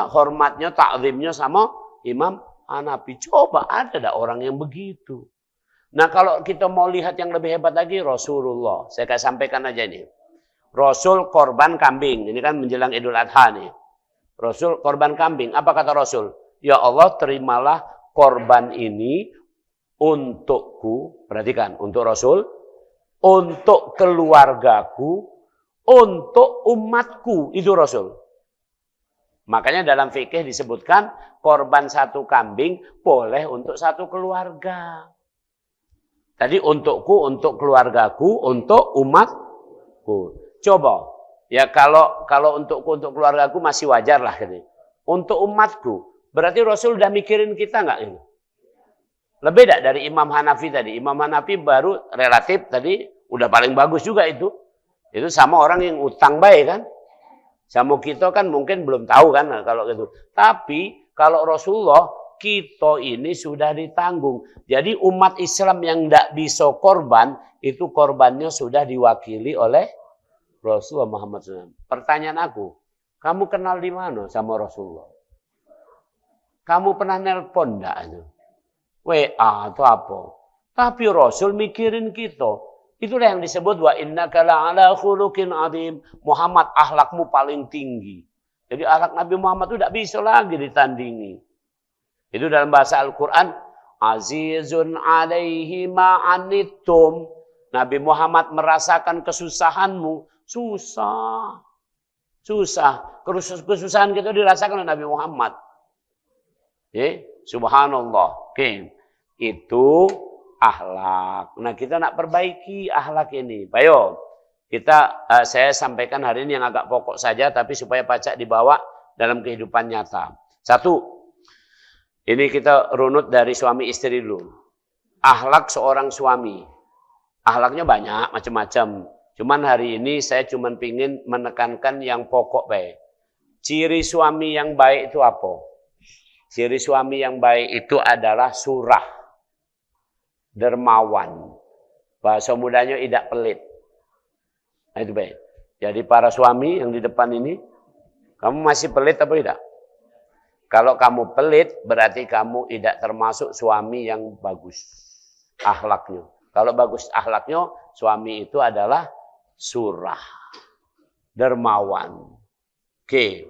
hormatnya, takzimnya sama Imam Hanafi. Coba ada orang yang begitu. Nah, kalau kita mau lihat yang lebih hebat lagi, Rasulullah. Saya akan sampaikan aja nih. Rasul korban kambing. Ini kan menjelang Idul Adha nih. Rasul korban kambing. Apa kata Rasul? Ya Allah, terimalah korban ini untukku. Perhatikan, untuk Rasul. Untuk keluargaku. Untuk umatku. Itu Rasul. Makanya dalam fikih disebutkan korban satu kambing boleh untuk satu keluarga. Tadi untukku, untuk keluargaku, untuk umatku. Coba, ya kalau untukku, untuk keluargaku masih wajar lah. Gitu. Untuk umatku, berarti Rasul udah mikirin kita nggak ini? Lebih tidak dari Imam Hanafi tadi. Imam Hanafi baru relatif tadi, udah paling bagus juga itu. Itu sama orang yang utang baik kan. Sama kita kan mungkin belum tahu kan kalau gitu. Tapi kalau Rasulullah, kita ini sudah ditanggung. Jadi umat Islam yang tidak bisa korban, itu korbannya sudah diwakili oleh Rasulullah Muhammad SAW. Pertanyaan aku, kamu kenal di mana sama Rasulullah? Kamu pernah nelpon enggak? WA atau apa? Tapi Rasul mikirin kita. Itulah yang disebut wa innaka la'ala khuluqin adzim. Muhammad, akhlakmu paling tinggi. Jadi akhlak Nabi Muhammad itu tidak bisa lagi ditandingi. Itu dalam bahasa Al-Quran, azizun alaihi ma'anittum. Nabi Muhammad merasakan kesusahanmu. Susah. Kesusahan kita dirasakan oleh Nabi Muhammad. Subhanallah. Itu akhlak. Nah, kita nak perbaiki akhlak ini. Ayo, saya sampaikan hari ini yang agak pokok saja, tapi supaya pacak dibawa dalam kehidupan nyata. 1. Ini kita runut dari suami istri dulu. Akhlak seorang suami. Akhlaknya banyak, macam-macam. Cuman hari ini saya cuman pingin menekankan yang pokok baik. Ciri suami yang baik itu apa? Ciri suami yang baik itu adalah surah, dermawan. Bahasa mudanya tidak pelit. Nah, itu baik. Jadi para suami yang di depan ini, kamu masih pelit apa tidak? Kalau kamu pelit, berarti kamu tidak termasuk suami yang bagus akhlaknya. Kalau bagus akhlaknya, suami itu adalah surah, dermawan. Oke.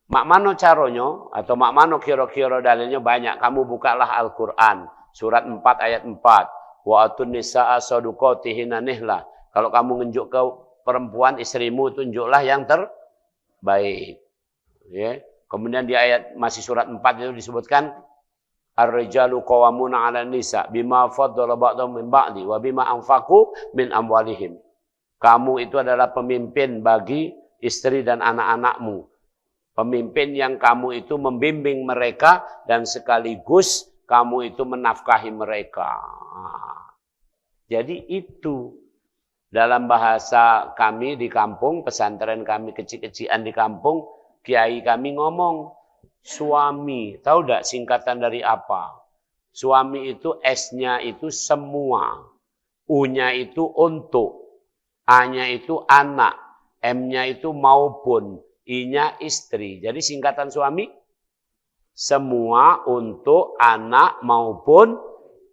Mak mano caronyo atau mak mano kira-kira dalilnya banyak. Kamu bukalah Al-Quran. Surat 4 ayat 4. Wa atun nisa'a saduqatihinna nihla. Kalau kamu nunjuk ke perempuan istrimu, tunjuklah yang terbaik. Ya. Kemudian di ayat masih surat 4 itu disebutkan ar-rijalu qawwamuna 'alan nisa bima faddala ba'dhum min ba'di wa bima anfaqu min amwalihim. Kamu itu adalah pemimpin bagi istri dan anak-anakmu. Pemimpin yang kamu itu membimbing mereka dan sekaligus kamu itu menafkahi mereka. Jadi itu dalam bahasa kami di kampung, pesantren kami kecil-kecilan di kampung, kiai kami ngomong suami. Tahu tidak singkatan dari apa? Suami itu S-nya itu semua. U-nya itu untuk. A-nya itu anak. M-nya itu maupun. I-nya istri. Jadi singkatan suami semua, untuk, anak maupun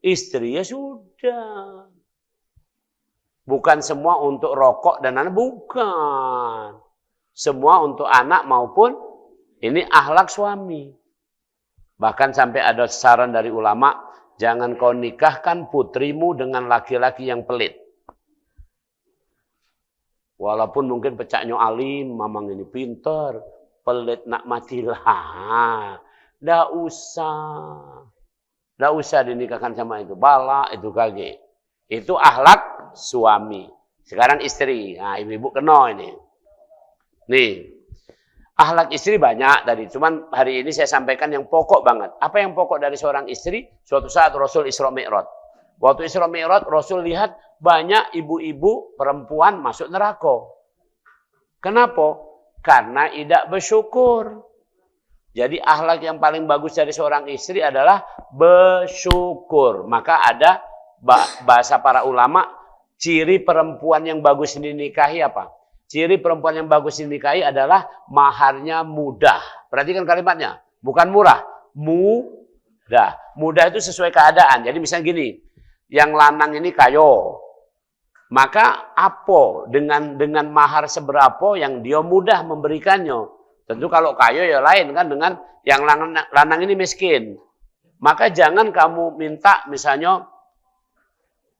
istri. Ya sudah. Bukan semua untuk rokok dan anak, bukan. Semua untuk anak maupun ini akhlak suami. Bahkan sampai ada saran dari ulama, jangan kau nikahkan putrimu dengan laki-laki yang pelit. Walaupun mungkin pecahnya alim, mamang ini pintar, pelit nak matilah. Nggak usah dinikahkan sama itu. Bala, itu kage. Itu akhlak suami. Sekarang istri. Nah, ibu-ibu kena ini. Nih, akhlak istri banyak tadi. Cuman hari ini saya sampaikan yang pokok banget. Apa yang pokok dari seorang istri? Suatu saat Rasul Isra Mi'raj. Waktu Isra Mi'raj, Rasul lihat banyak ibu-ibu perempuan masuk neraka. Kenapa? Karena tidak bersyukur. Jadi akhlak yang paling bagus dari seorang istri adalah bersyukur. Maka ada bahasa para ulama, ciri perempuan yang bagus dinikahi apa? Ciri perempuan yang bagus dinikahi adalah maharnya mudah. Perhatikan kalimatnya. Bukan murah. Mudah. Mudah itu sesuai keadaan. Jadi misalnya gini. Yang lanang ini kayo. Maka apa dengan mahar seberapa yang dia mudah memberikannya. Tentu kalau kayo ya lain kan dengan yang lanang ini miskin. Maka jangan kamu minta misalnya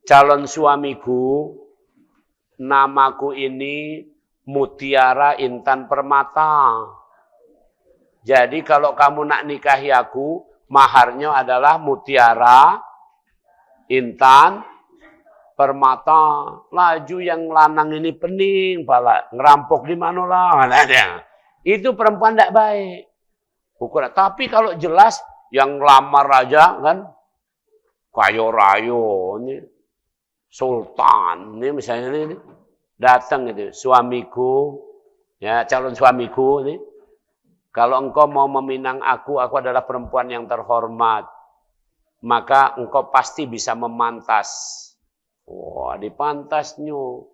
calon suamiku, namaku ini Mutiara Intan Permata. Jadi kalau kamu nak nikahi aku, maharnya adalah Mutiara Intan Permata. Laju yang lanang ini pening, pala ngerampok di mana lah. Itu perempuan tidak baik. Ukuran. Tapi kalau jelas yang lamar raja kan, kayo-rayo ini. Sultan, ini misalnya ini datang itu suamiku, ya calon suamiku ini. Kalau engkau mau meminang aku adalah perempuan yang terhormat, maka engkau pasti bisa memantas. Wah, dipantasnya.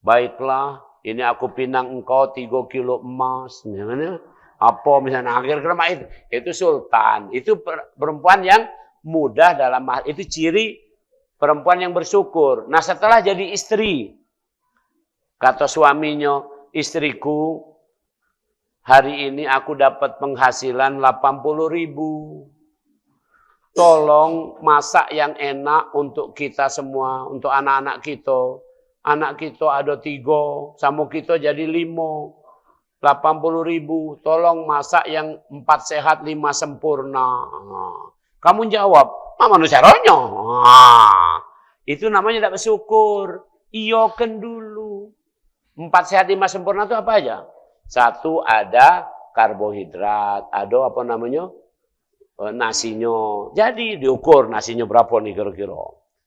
Baiklah, ini aku pinang engkau 3 kilo emas. Misalnya, apa misalnya akhir itu sultan. Itu perempuan yang mudah dalam hal itu ciri perempuan yang bersyukur. Nah setelah jadi istri, kata suaminya, istriku, hari ini aku dapat penghasilan 80.000. Tolong masak yang enak untuk kita semua, untuk anak-anak kita. Anak kita ada 3, sama kita jadi 5. 80.000. Tolong masak yang 4 sehat, 5 sempurna. Kamu jawab, manusia ronyo. Itu namanya tidak bersyukur. Iyokan dulu. 4 sehat 5 sempurna itu apa aja? 1 ada karbohidrat, ada apa namanya? nasinya. Jadi diukur nasinya berapa nih kira-kira.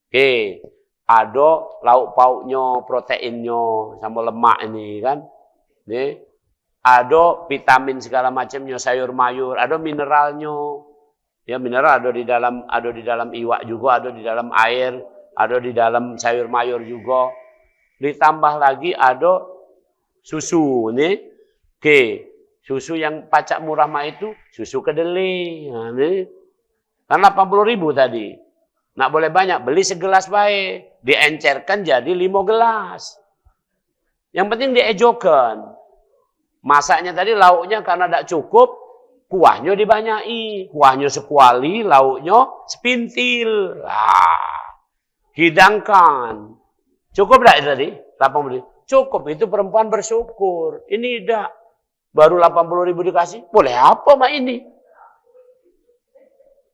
Oke, ada lauk pauknya, proteinnya, sama lemak ini kan. Nih, ada vitamin segala macamnya, sayur mayur, ada mineralnya. Ya mineral ada di dalam iwak juga, ada di dalam air, ada di dalam sayur mayur juga. Ditambah lagi ada susu nih. Oke, susu yang pacak murah mah itu susu kedelai. Nah, ini kan 80.000 tadi. Nak boleh banyak, beli segelas baik. Diencerkan jadi 5 gelas. Yang penting diejokan. Masaknya tadi lauknya karena tidak cukup, kuahnya dibanyai. Kuahnya sekuali, lauknya sepintil. Hidangkan. Cukup tidak itu tadi? 80.000. Cukup, itu perempuan bersyukur. Ini tidak. Baru 80.000 dikasih. Boleh apa mak ini?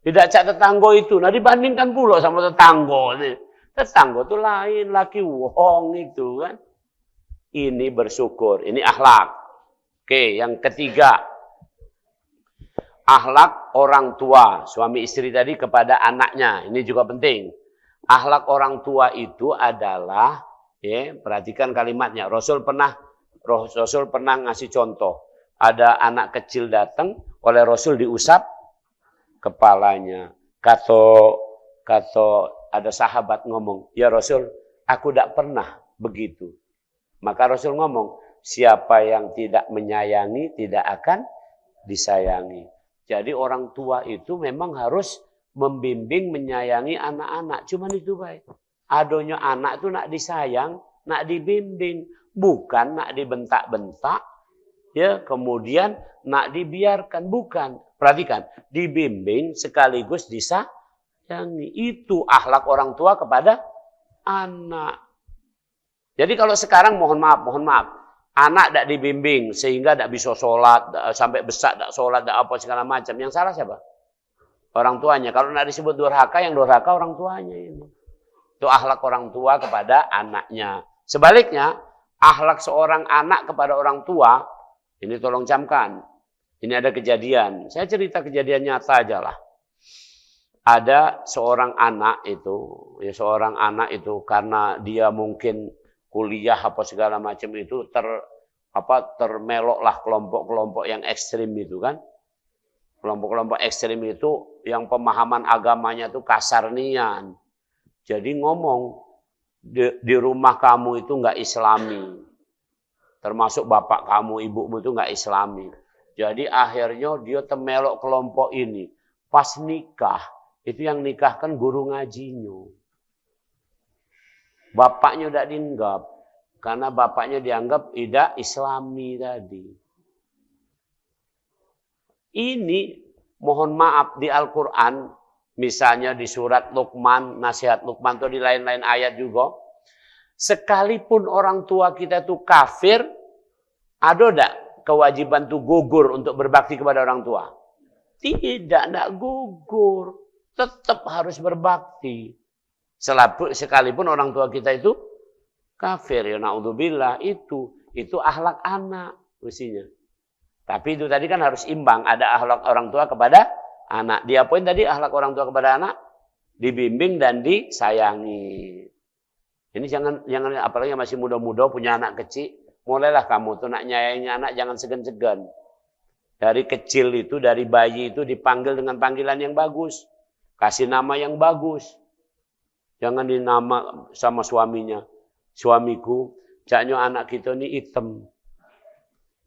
Tidak cak tetangga itu. Nah dibandingkan pula sama tetangga. Tetangga itu lain. Laki wong itu kan. Ini bersyukur. Ini akhlak. Oke, yang ketiga. Akhlak orang tua. Suami istri tadi kepada anaknya. Ini juga penting. Akhlak orang tua itu adalah, ya, perhatikan kalimatnya. Rasul pernah ngasih contoh. Ada anak kecil datang, oleh Rasul diusap kepalanya. Kata ada sahabat ngomong, ya Rasul, aku tidak pernah begitu. Maka Rasul ngomong, siapa yang tidak menyayangi tidak akan disayangi. Jadi orang tua itu memang harus membimbing, menyayangi anak-anak. Cuman itu baik. Adanya anak itu nak disayang, nak dibimbing. Bukan nak dibentak-bentak, ya, kemudian nak dibiarkan. Bukan. Perhatikan, dibimbing sekaligus disayangi. Itu akhlak orang tua kepada anak. Jadi kalau sekarang mohon maaf, anak tidak dibimbing sehingga tidak bisa sholat, sampai besar tidak sholat, tidak apa segala macam. Yang salah siapa? Orang tuanya. Kalau tidak disebut durhaka, yang durhaka orang tuanya ini. Itu akhlak orang tua kepada anaknya. Sebaliknya, akhlak seorang anak kepada orang tua, ini tolong camkan. Ini ada kejadian. Saya cerita kejadian nyata aja lah. Ada seorang anak itu, karena dia mungkin kuliah apa segala macam itu termeloklah kelompok-kelompok yang ekstrim itu kan. Kelompok-kelompok ekstrim itu yang pemahaman agamanya itu kasar nian. Jadi ngomong, di rumah kamu itu nggak Islami. Termasuk bapak kamu, ibumu itu nggak Islami. Jadi akhirnya dia temelok kelompok ini. Pas nikah, itu yang nikahkan guru ngajinya. Bapaknya udah dianggap. Karena bapaknya dianggap tidak Islami tadi. Ini mohon maaf di Al-Quran, misalnya di surat Luqman, nasihat Luqman atau di lain-lain ayat juga. Sekalipun orang tua kita itu kafir, ada tidak kewajiban itu gugur untuk berbakti kepada orang tua? Tidak gugur. Tetap harus berbakti. Sekalipun orang tua kita itu kafir, ya na'udzubillah, itu akhlak anak mestinya. Tapi itu tadi kan harus imbang, ada akhlak orang tua kepada anak. Diapain tadi akhlak orang tua kepada anak? Dibimbing dan disayangi. Ini jangan apalagi masih muda-muda punya anak kecil, mulailah kamu tuh nak nyayangi anak jangan segan-segan. Dari kecil itu, dari bayi itu dipanggil dengan panggilan yang bagus. Kasih nama yang bagus. Jangan dinama sama suaminya. Suamiku, caknya anak kita ini hitam.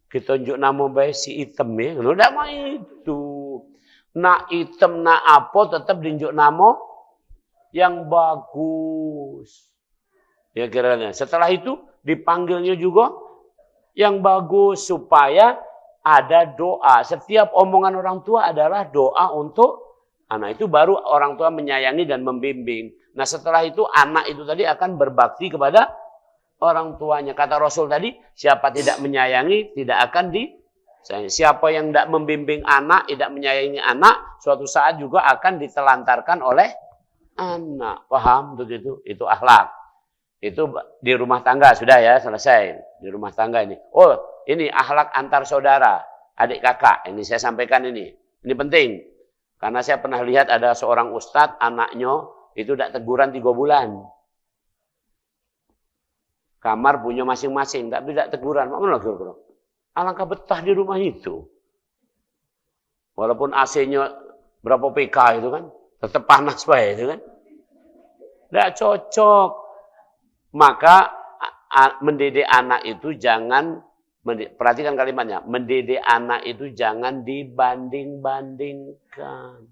Kita tunjuk nama baik si hitam ya. Lu tidak mau itu. Nak hitam, nak apa, tetap tunjuk nama yang bagus. Ya kiranya. Setelah itu dipanggilnya juga yang bagus supaya ada doa. Setiap omongan orang tua adalah doa untuk anak. Itu baru orang tua menyayangi dan membimbing. Nah setelah itu anak itu tadi akan berbakti kepada orang tuanya. Kata Rasul tadi, siapa tidak menyayangi tidak akan disayangi. Siapa yang tidak membimbing anak, tidak menyayangi anak, suatu saat juga akan ditelantarkan oleh anak. Paham? Itu akhlak. Itu di rumah tangga sudah ya, selesai. Di rumah tangga ini. Ini akhlak antar saudara, adik kakak. Ini saya sampaikan ini. Ini penting. Karena saya pernah lihat ada seorang ustadz, anaknya itu tidak teguran 3 bulan. Kamar punya masing-masing, tapi tidak teguran. Mana kira-kira? Alangkah betah di rumah itu. Walaupun AC-nya berapa PK itu kan, tetap panas baik itu kan. Tidak cocok. Maka mendidik anak itu jangan, perhatikan kalimatnya, mendidik anak itu jangan dibanding-bandingkan.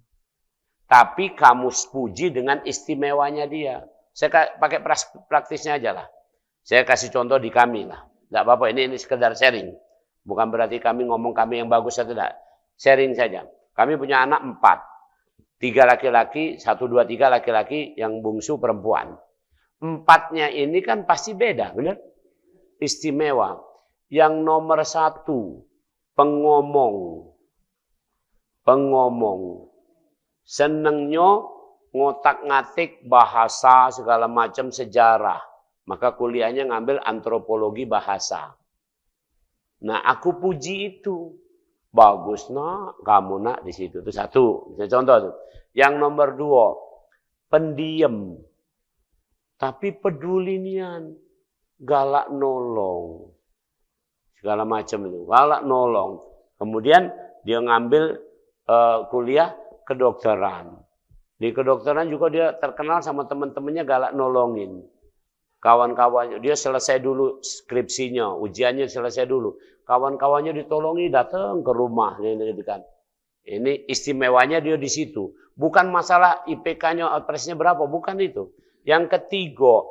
Tapi kamu puji dengan istimewanya dia. Saya pakai praktisnya aja lah. Saya kasih contoh di kami lah. Tidak apa-apa, ini sekedar sharing. Bukan berarti kami ngomong kami yang bagus atau tidak. Sharing saja. Kami punya anak 4. 3 laki-laki, 1, 2, 3 laki-laki, yang bungsu perempuan. 4-nya ini kan pasti beda, benar? Istimewa. Yang nomor 1, pengomong. Senengnya ngotak-ngatik bahasa, segala macam sejarah. Maka kuliahnya ngambil antropologi bahasa. Nah, aku puji itu. Bagus nak, kamu nak di situ. Itu 1. Misalnya contoh tuh. Yang nomor 2, pendiam. Tapi peduli nian. Galak nolong. Segala macam itu. Galak nolong. Kemudian dia ngambil kuliah kedokteran. Di kedokteran juga dia terkenal sama teman-temannya galak nolongin. Kawan-kawannya, dia selesai dulu skripsinya, ujiannya selesai dulu. Kawan-kawannya ditolongi datang ke rumah, gitu kan. Ini istimewanya dia di situ. Bukan masalah IPK-nya, outpresnya berapa, bukan itu. Yang ketiga,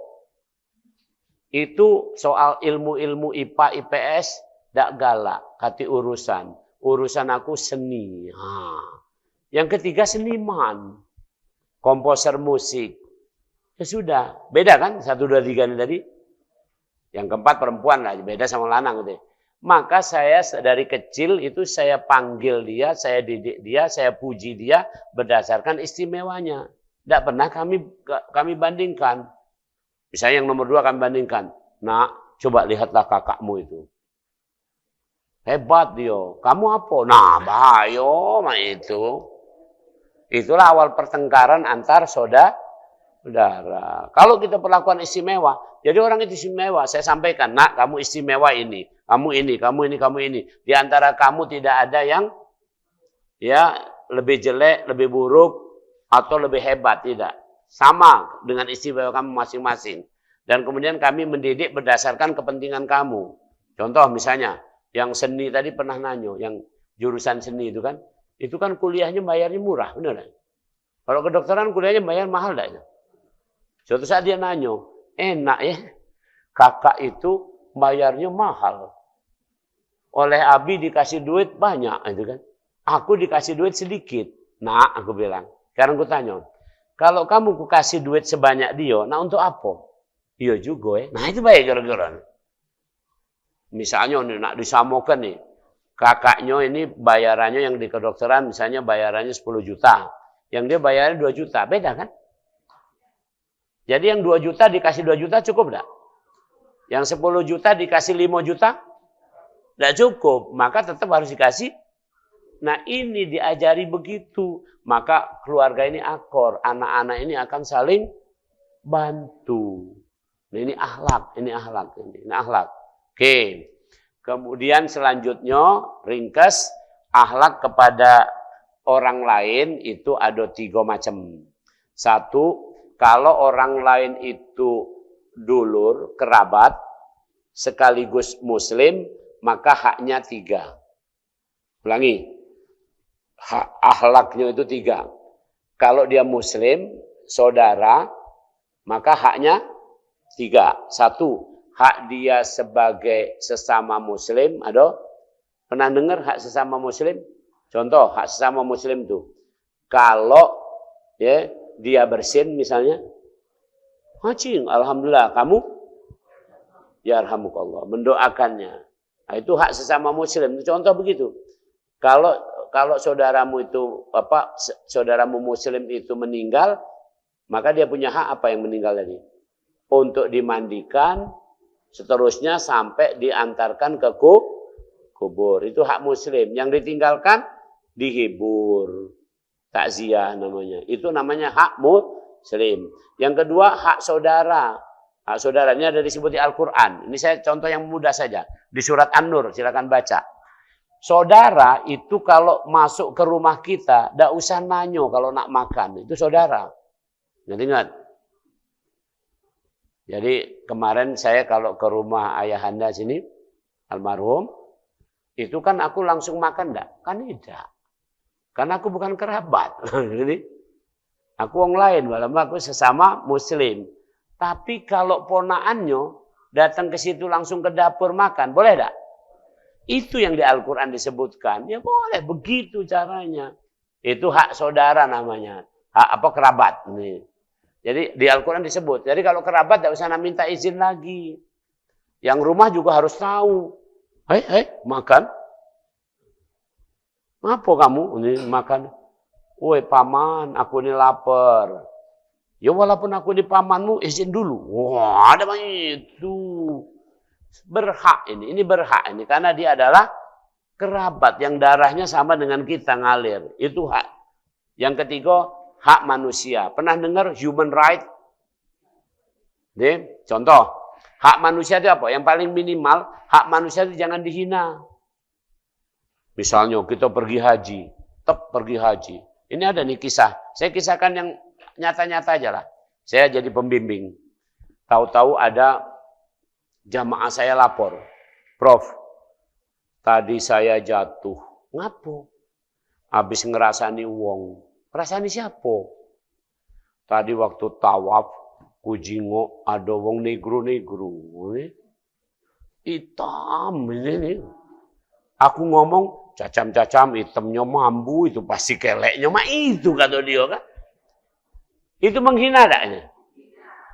itu soal ilmu-ilmu IPA, IPS, dak galak, kati urusan. Urusan aku seni. Yang ketiga seniman, komposer musik. Ya sudah, beda kan 1, 2, 3 ini tadi. Yang keempat perempuan lah, beda sama lanang gitu. Maka saya dari kecil itu saya panggil dia, saya didik dia, saya puji dia berdasarkan istimewanya. Tidak pernah kami bandingkan. Misalnya yang nomor 2 kami bandingkan. Nak, coba lihatlah kakakmu itu. Hebat dia. Kamu apa? Nah, bayo mah itu. Itulah awal pertengkaran antar saudara. Kalau kita perlakuan istimewa, jadi orang itu istimewa, saya sampaikan, nak kamu istimewa ini, kamu ini, kamu ini, kamu ini. Di antara kamu tidak ada yang ya lebih jelek, lebih buruk, atau lebih hebat, tidak. Sama dengan istimewa kamu masing-masing. Dan kemudian kami mendidik berdasarkan kepentingan kamu. Contoh misalnya, yang seni tadi pernah nanyo, yang jurusan seni itu kan kuliahnya bayarnya murah, benar? Kalau kedokteran kuliahnya bayar mahal enggak? Suatu saat dia nanyo, enak ya, kakak itu bayarnya mahal. Oleh Abi dikasih duit banyak, itu kan. Aku dikasih duit sedikit. Nah, aku bilang. Sekarang aku tanya, kalau kamu ku kasih duit sebanyak dia, nah untuk apa? Iya juga ya. Nah itu baik gara-gara. Misalnya nih, nak disamakan nih, kakaknya ini bayarannya yang di kedokteran, misalnya bayarannya 10 juta. Yang dia bayarnya 2 juta, beda kan? Jadi yang 2 juta dikasih 2 juta cukup enggak? Yang 10 juta dikasih 5 juta? Enggak cukup. Maka tetap harus dikasih. Nah ini diajari begitu. Maka keluarga ini akor. Anak-anak ini akan saling bantu. Nah, ini akhlak. Ini akhlak. Oke. Kemudian selanjutnya ringkas. Akhlak kepada orang lain itu ada 3 macam. 1. Kalau orang lain itu dulur, kerabat, sekaligus muslim, maka haknya 3. Ulangi, hak akhlaknya itu 3. Kalau dia muslim, saudara, maka haknya 3. 1, hak dia sebagai sesama muslim. Ada? Pernah dengar hak sesama muslim? Contoh, hak sesama muslim itu. Kalau ya dia bersin misalnya, hacing, alhamdulillah, kamu ya arhamukallah, mendoakannya. Nah, itu hak sesama muslim. Contoh begitu. Kalau saudaramu itu saudaramu muslim itu meninggal, maka dia punya hak apa yang meninggal tadi? Untuk dimandikan, seterusnya sampai diantarkan ke kubur. Itu hak muslim. Yang ditinggalkan dihibur. takziah namanya. Itu namanya hak muslim. Yang kedua, hak saudara. Hak saudara ini ada disebut di Al-Quran. Ini saya contoh yang mudah saja. Di surat An-Nur, silakan baca. Saudara itu kalau masuk ke rumah kita, tidak usah nanyo kalau nak makan. Itu saudara. Ingat. Jadi kemarin saya kalau ke rumah ayahanda sini, almarhum, itu kan aku langsung makan enggak? Kan tidak. Karena aku bukan kerabat. Jadi, aku orang lain, walaupun aku sesama muslim. Tapi kalau ponaannya datang ke situ langsung ke dapur makan, boleh enggak? Itu yang di Al-Quran disebutkan. Ya boleh, begitu caranya. Itu hak saudara namanya. Hak apa kerabat. Nih. Jadi di Al-Quran disebut. Jadi kalau kerabat tidak usah minta izin lagi. Yang rumah juga harus tahu. Hei, makan. Apa kamu? Ini makan. Woi paman, aku ini lapar. Ya walaupun aku di pamanmu, izin dulu. Wah, ada itu. Berhak ini berhak ini. Karena dia adalah kerabat yang darahnya sama dengan kita ngalir. Itu hak. Yang ketiga, hak manusia. Pernah dengar human right? Nih, contoh. Hak manusia itu apa? Yang paling minimal, hak manusia itu jangan dihina. Misalnya kita pergi haji. Tetap pergi haji. Ini ada nih kisah. Saya kisahkan yang nyata-nyata aja lah. Saya jadi pembimbing. Tahu-tahu ada jamaah saya lapor. Prof, tadi saya jatuh. Ngapo? Habis ngerasani wong. Ngerasani siapa? Tadi waktu tawaf, kujingo ada wong negro-negro. Hitam ini. Aku ngomong, cacam-cacam hitamnya mambu, itu pasti keleknya. Mah itu kata dia kan. Itu menghina adanya.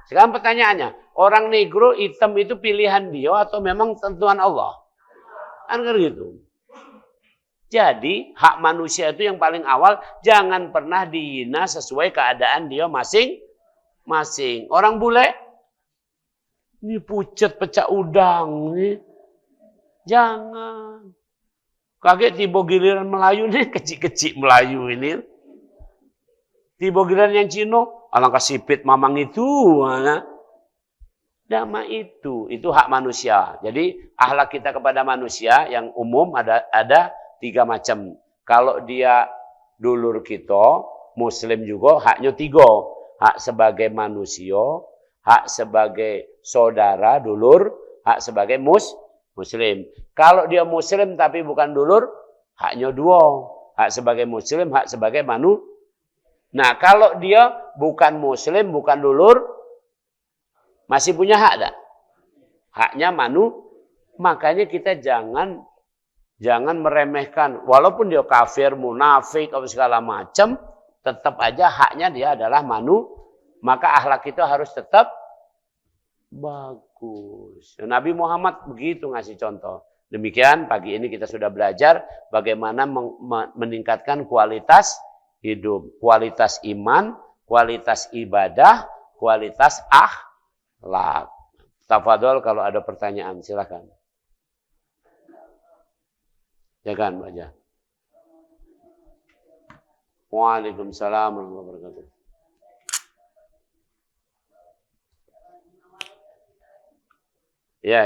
Sekarang pertanyaannya, orang negro hitam itu pilihan dia atau memang tentuan Allah? Kan gitu. Jadi hak manusia itu yang paling awal jangan pernah dihina sesuai keadaan dia masing-masing. Orang bule, ini pucet pecah udang nih, jangan. Kaget tiba giliran Melayu nih kecil-kecil Melayu ini. Tiba giliran yang Cino, alangkah sipit mamang itu. Dama itu hak manusia. Jadi akhlak kita kepada manusia yang umum ada 3 macam. Kalau dia dulur kita, muslim juga haknya 3. Hak sebagai manusia, hak sebagai saudara, dulur, hak sebagai muslim. Kalau dia muslim tapi bukan dulur, haknya 2. Hak sebagai muslim, hak sebagai manusia. Nah, kalau dia bukan muslim, bukan dulur, masih punya hak tak? Haknya makanya kita jangan meremehkan. Walaupun dia kafir, munafik, atau segala macam, tetap aja haknya dia adalah maka akhlak kita harus tetap bagus. Nabi Muhammad begitu ngasih contoh. Demikian pagi ini kita sudah belajar bagaimana meningkatkan kualitas hidup, kualitas iman, kualitas ibadah, kualitas akhlak. Tafadhol kalau ada pertanyaan silakan. Ya kan, Mbak. Waalaikumsalam warahmatullahi wabarakatuh. Ya.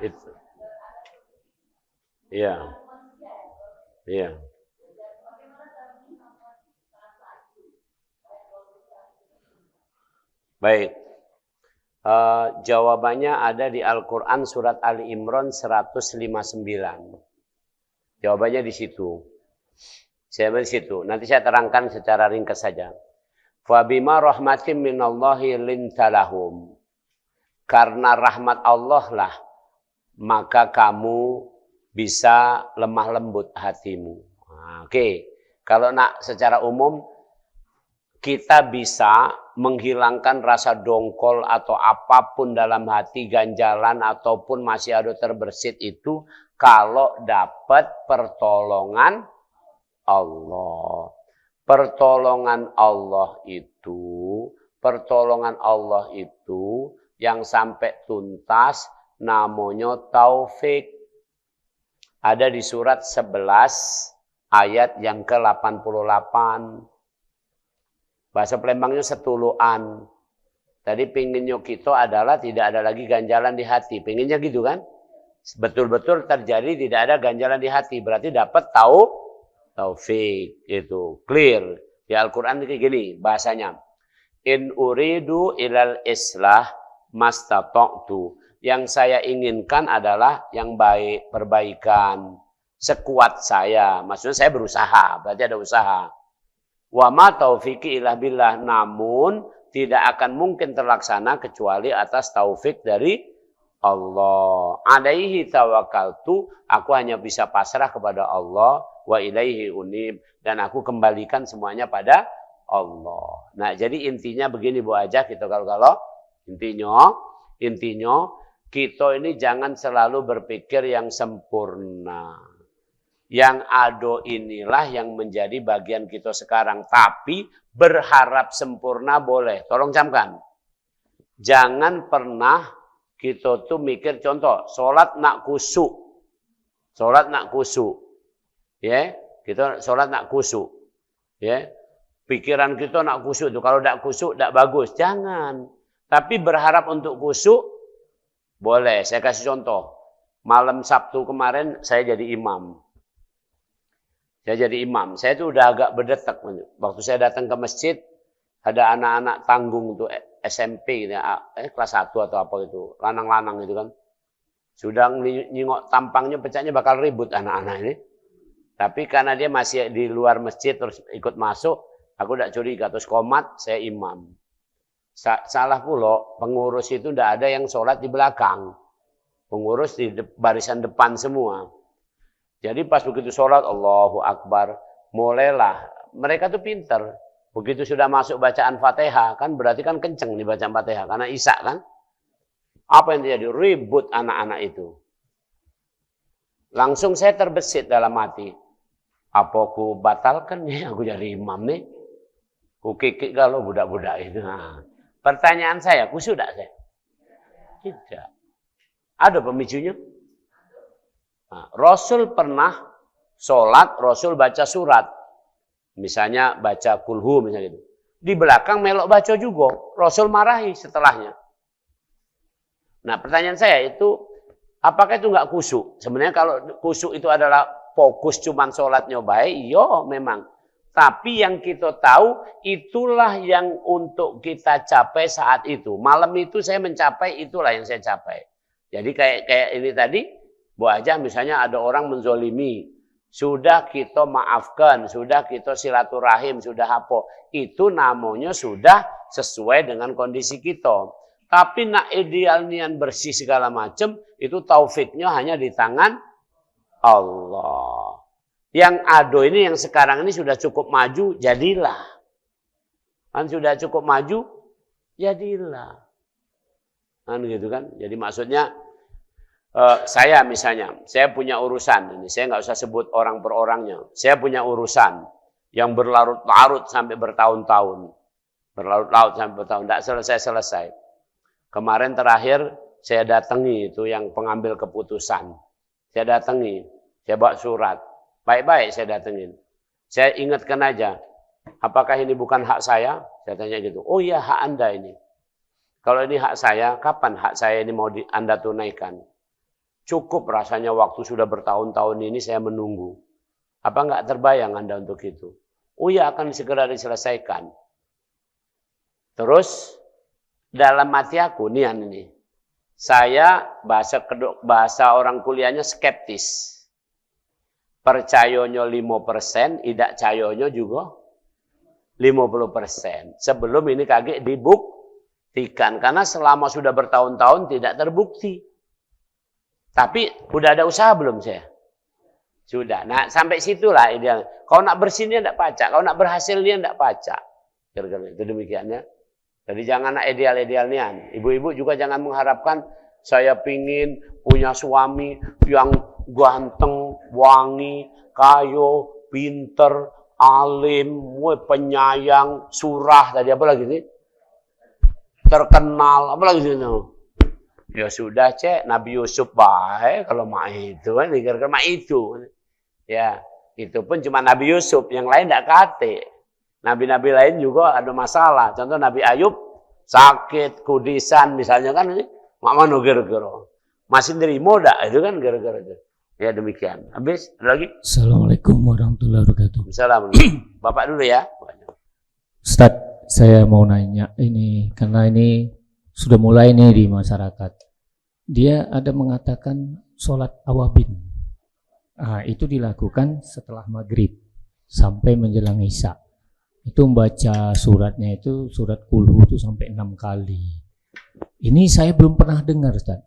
Itu. Iya. Baik. Jawabannya ada di Al-Quran surat Ali Imran 159. Jawabannya di situ. Saya di situ. Nanti saya terangkan secara ringkas saja. Fa bima rahmatin minallahi lintalahum. Karena rahmat Allah lah, maka kamu bisa lemah lembut hatimu. Oke. Kalau nak secara umum, kita bisa menghilangkan rasa dongkol atau apapun dalam hati, ganjalan ataupun masih ada terbersit itu kalau dapat pertolongan Allah. Pertolongan Allah itu yang sampai tuntas namanya taufik. Ada di surat 11 ayat yang ke-88. Bahasa Palembangnya setuluan. Tadi pinginnya kita adalah tidak ada lagi ganjalan di hati. Pinginnya gitu kan? Betul-betul terjadi tidak ada ganjalan di hati. Berarti dapat taufik. Itu clear. Di Al-Quran kayak gini bahasanya. In uridu ilal islah mastata'tu. Yang saya inginkan adalah yang baik, perbaikan. Sekuat saya. Maksudnya saya berusaha. Berarti ada usaha. Wa ma taufiqi illa billah, namun tidak akan mungkin terlaksana kecuali atas taufik dari Allah. Alaihi tawakkaltu, aku hanya bisa pasrah kepada Allah, wa ilaihi unib, dan aku kembalikan semuanya pada Allah. Nah, jadi intinya begini Bu Ajah, gitu kalau intinya kita ini jangan selalu berpikir yang sempurna. Yang ado inilah yang menjadi bagian kita sekarang. Tapi berharap sempurna boleh. Tolong camkan. Jangan pernah kita tuh mikir, contoh, sholat nak kusuk. Sholat nak kusuk. Ya, kita sholat nak kusuk. Ya, pikiran kita nak kusuk tuh. Kalau tak kusuk, tak bagus. Jangan. Tapi berharap untuk kusuk, boleh. Saya kasih contoh. Malam Sabtu kemarin saya jadi imam. Saya jadi imam. Saya itu udah agak berdetak. Waktu saya datang ke masjid, ada anak-anak tanggung tuh SMP, kelas 1 atau apa gitu. Lanang-lanang itu kan. Sudah nyingok tampangnya, pecahnya bakal ribut anak-anak ini. Tapi karena dia masih di luar masjid terus ikut masuk, aku tidak curiga. Terus komat, saya imam. Salah pula, pengurus itu tidak ada yang sholat di belakang. Pengurus di barisan depan semua. Jadi pas begitu sholat, Allahu Akbar, mulailah. Mereka tuh pinter. Begitu sudah masuk bacaan Fatihah, kan berarti kan kenceng nih bacaan Fatihah. Karena Isya kan. Apa yang terjadi? Ribut anak-anak itu. Langsung saya terbesit dalam hati. Apa aku batalkan nih, aku jadi imam nih. Ku kikik kalau budak-budak itu. Nah, pertanyaan saya, khusyuk tidak saya? Tidak. Ada pemicunya? Nah, Rasul pernah sholat, Rasul baca surat. Misalnya baca kulhu misalnya gitu. Di belakang melok baca juga. Rasul marahi setelahnya. Nah pertanyaan saya itu, apakah itu nggak khusyuk? Sebenarnya kalau khusyuk itu adalah fokus cuman sholatnya baik, iya memang. Tapi yang kita tahu, itulah yang untuk kita capai saat itu. Malam itu saya mencapai, itulah yang saya capai. Jadi kayak ini tadi, Bu Ajah misalnya ada orang menzolimi, sudah kita maafkan, sudah kita silaturahim, sudah apa. Itu namanya sudah sesuai dengan kondisi kita. Tapi nak ideal nian bersih segala macam, itu taufiknya hanya di tangan Allah. Yang ado ini yang sekarang ini sudah cukup maju, jadilah. Kan sudah cukup maju, jadilah. Kan gitu kan. Jadi maksudnya, saya misalnya, saya punya urusan ini, saya nggak usah sebut orang per orangnya. Saya punya urusan yang berlarut-larut sampai bertahun-tahun, tidak selesai. Kemarin terakhir saya datangi itu yang pengambil keputusan. Saya datangi, saya bawa surat, baik-baik saya datengin. Saya ingatkan aja, apakah ini bukan hak saya? Saya tanya gitu. Oh iya, hak Anda ini. Kalau ini hak saya, kapan hak saya ini mau Anda tunaikan? Cukup rasanya waktu sudah bertahun-tahun ini saya menunggu. Apa enggak terbayang Anda untuk itu? Oh ya, akan segera diselesaikan. Terus dalam hati aku nian ini, saya bahasa orang kuliahnya skeptis. percayonyo 5%, idak cayonyo juga 50%. Sebelum ini kagak dibuktikan. Karena selama sudah bertahun-tahun tidak terbukti. Tapi udah ada usaha belum saya? Sudah. Nah sampai situlah ideal. Kalau nak bersihnya tidak pacak. Kalau nak berhasilnya tidak pacak. Kira-kira itu demikiannya. Jadi jangan nak ideal-idealnya. Ibu-ibu juga jangan mengharapkan saya pingin punya suami yang ganteng, wangi, kayo, pinter, alim, penyayang, surah, tadi apa lagi sih? Terkenal, apa lagi sih? Ya sudah cek, Nabi Yusuf baik kalau mak itu kan, dikira-kira mak itu. Ya, itu pun cuma Nabi Yusuf, yang lain tidak kate. Nabi-nabi lain juga ada masalah. Contoh Nabi Ayub sakit, kudisan misalnya kan, mak mana gara-gara. Masih nerimo dak itu kan gara-gara itu. Ya demikian. Habis ada lagi? Assalamualaikum warahmatullahi wabarakatuh. Assalamualaikum. Bapak dulu ya. Ustaz, saya mau nanya ini karena ini sudah mulai nih di masyarakat. Dia ada mengatakan sholat awabin. Nah, itu dilakukan setelah maghrib sampai menjelang isya. Itu membaca suratnya itu surat kulhu itu sampai 6 kali. Ini saya belum pernah dengar, Ustaz.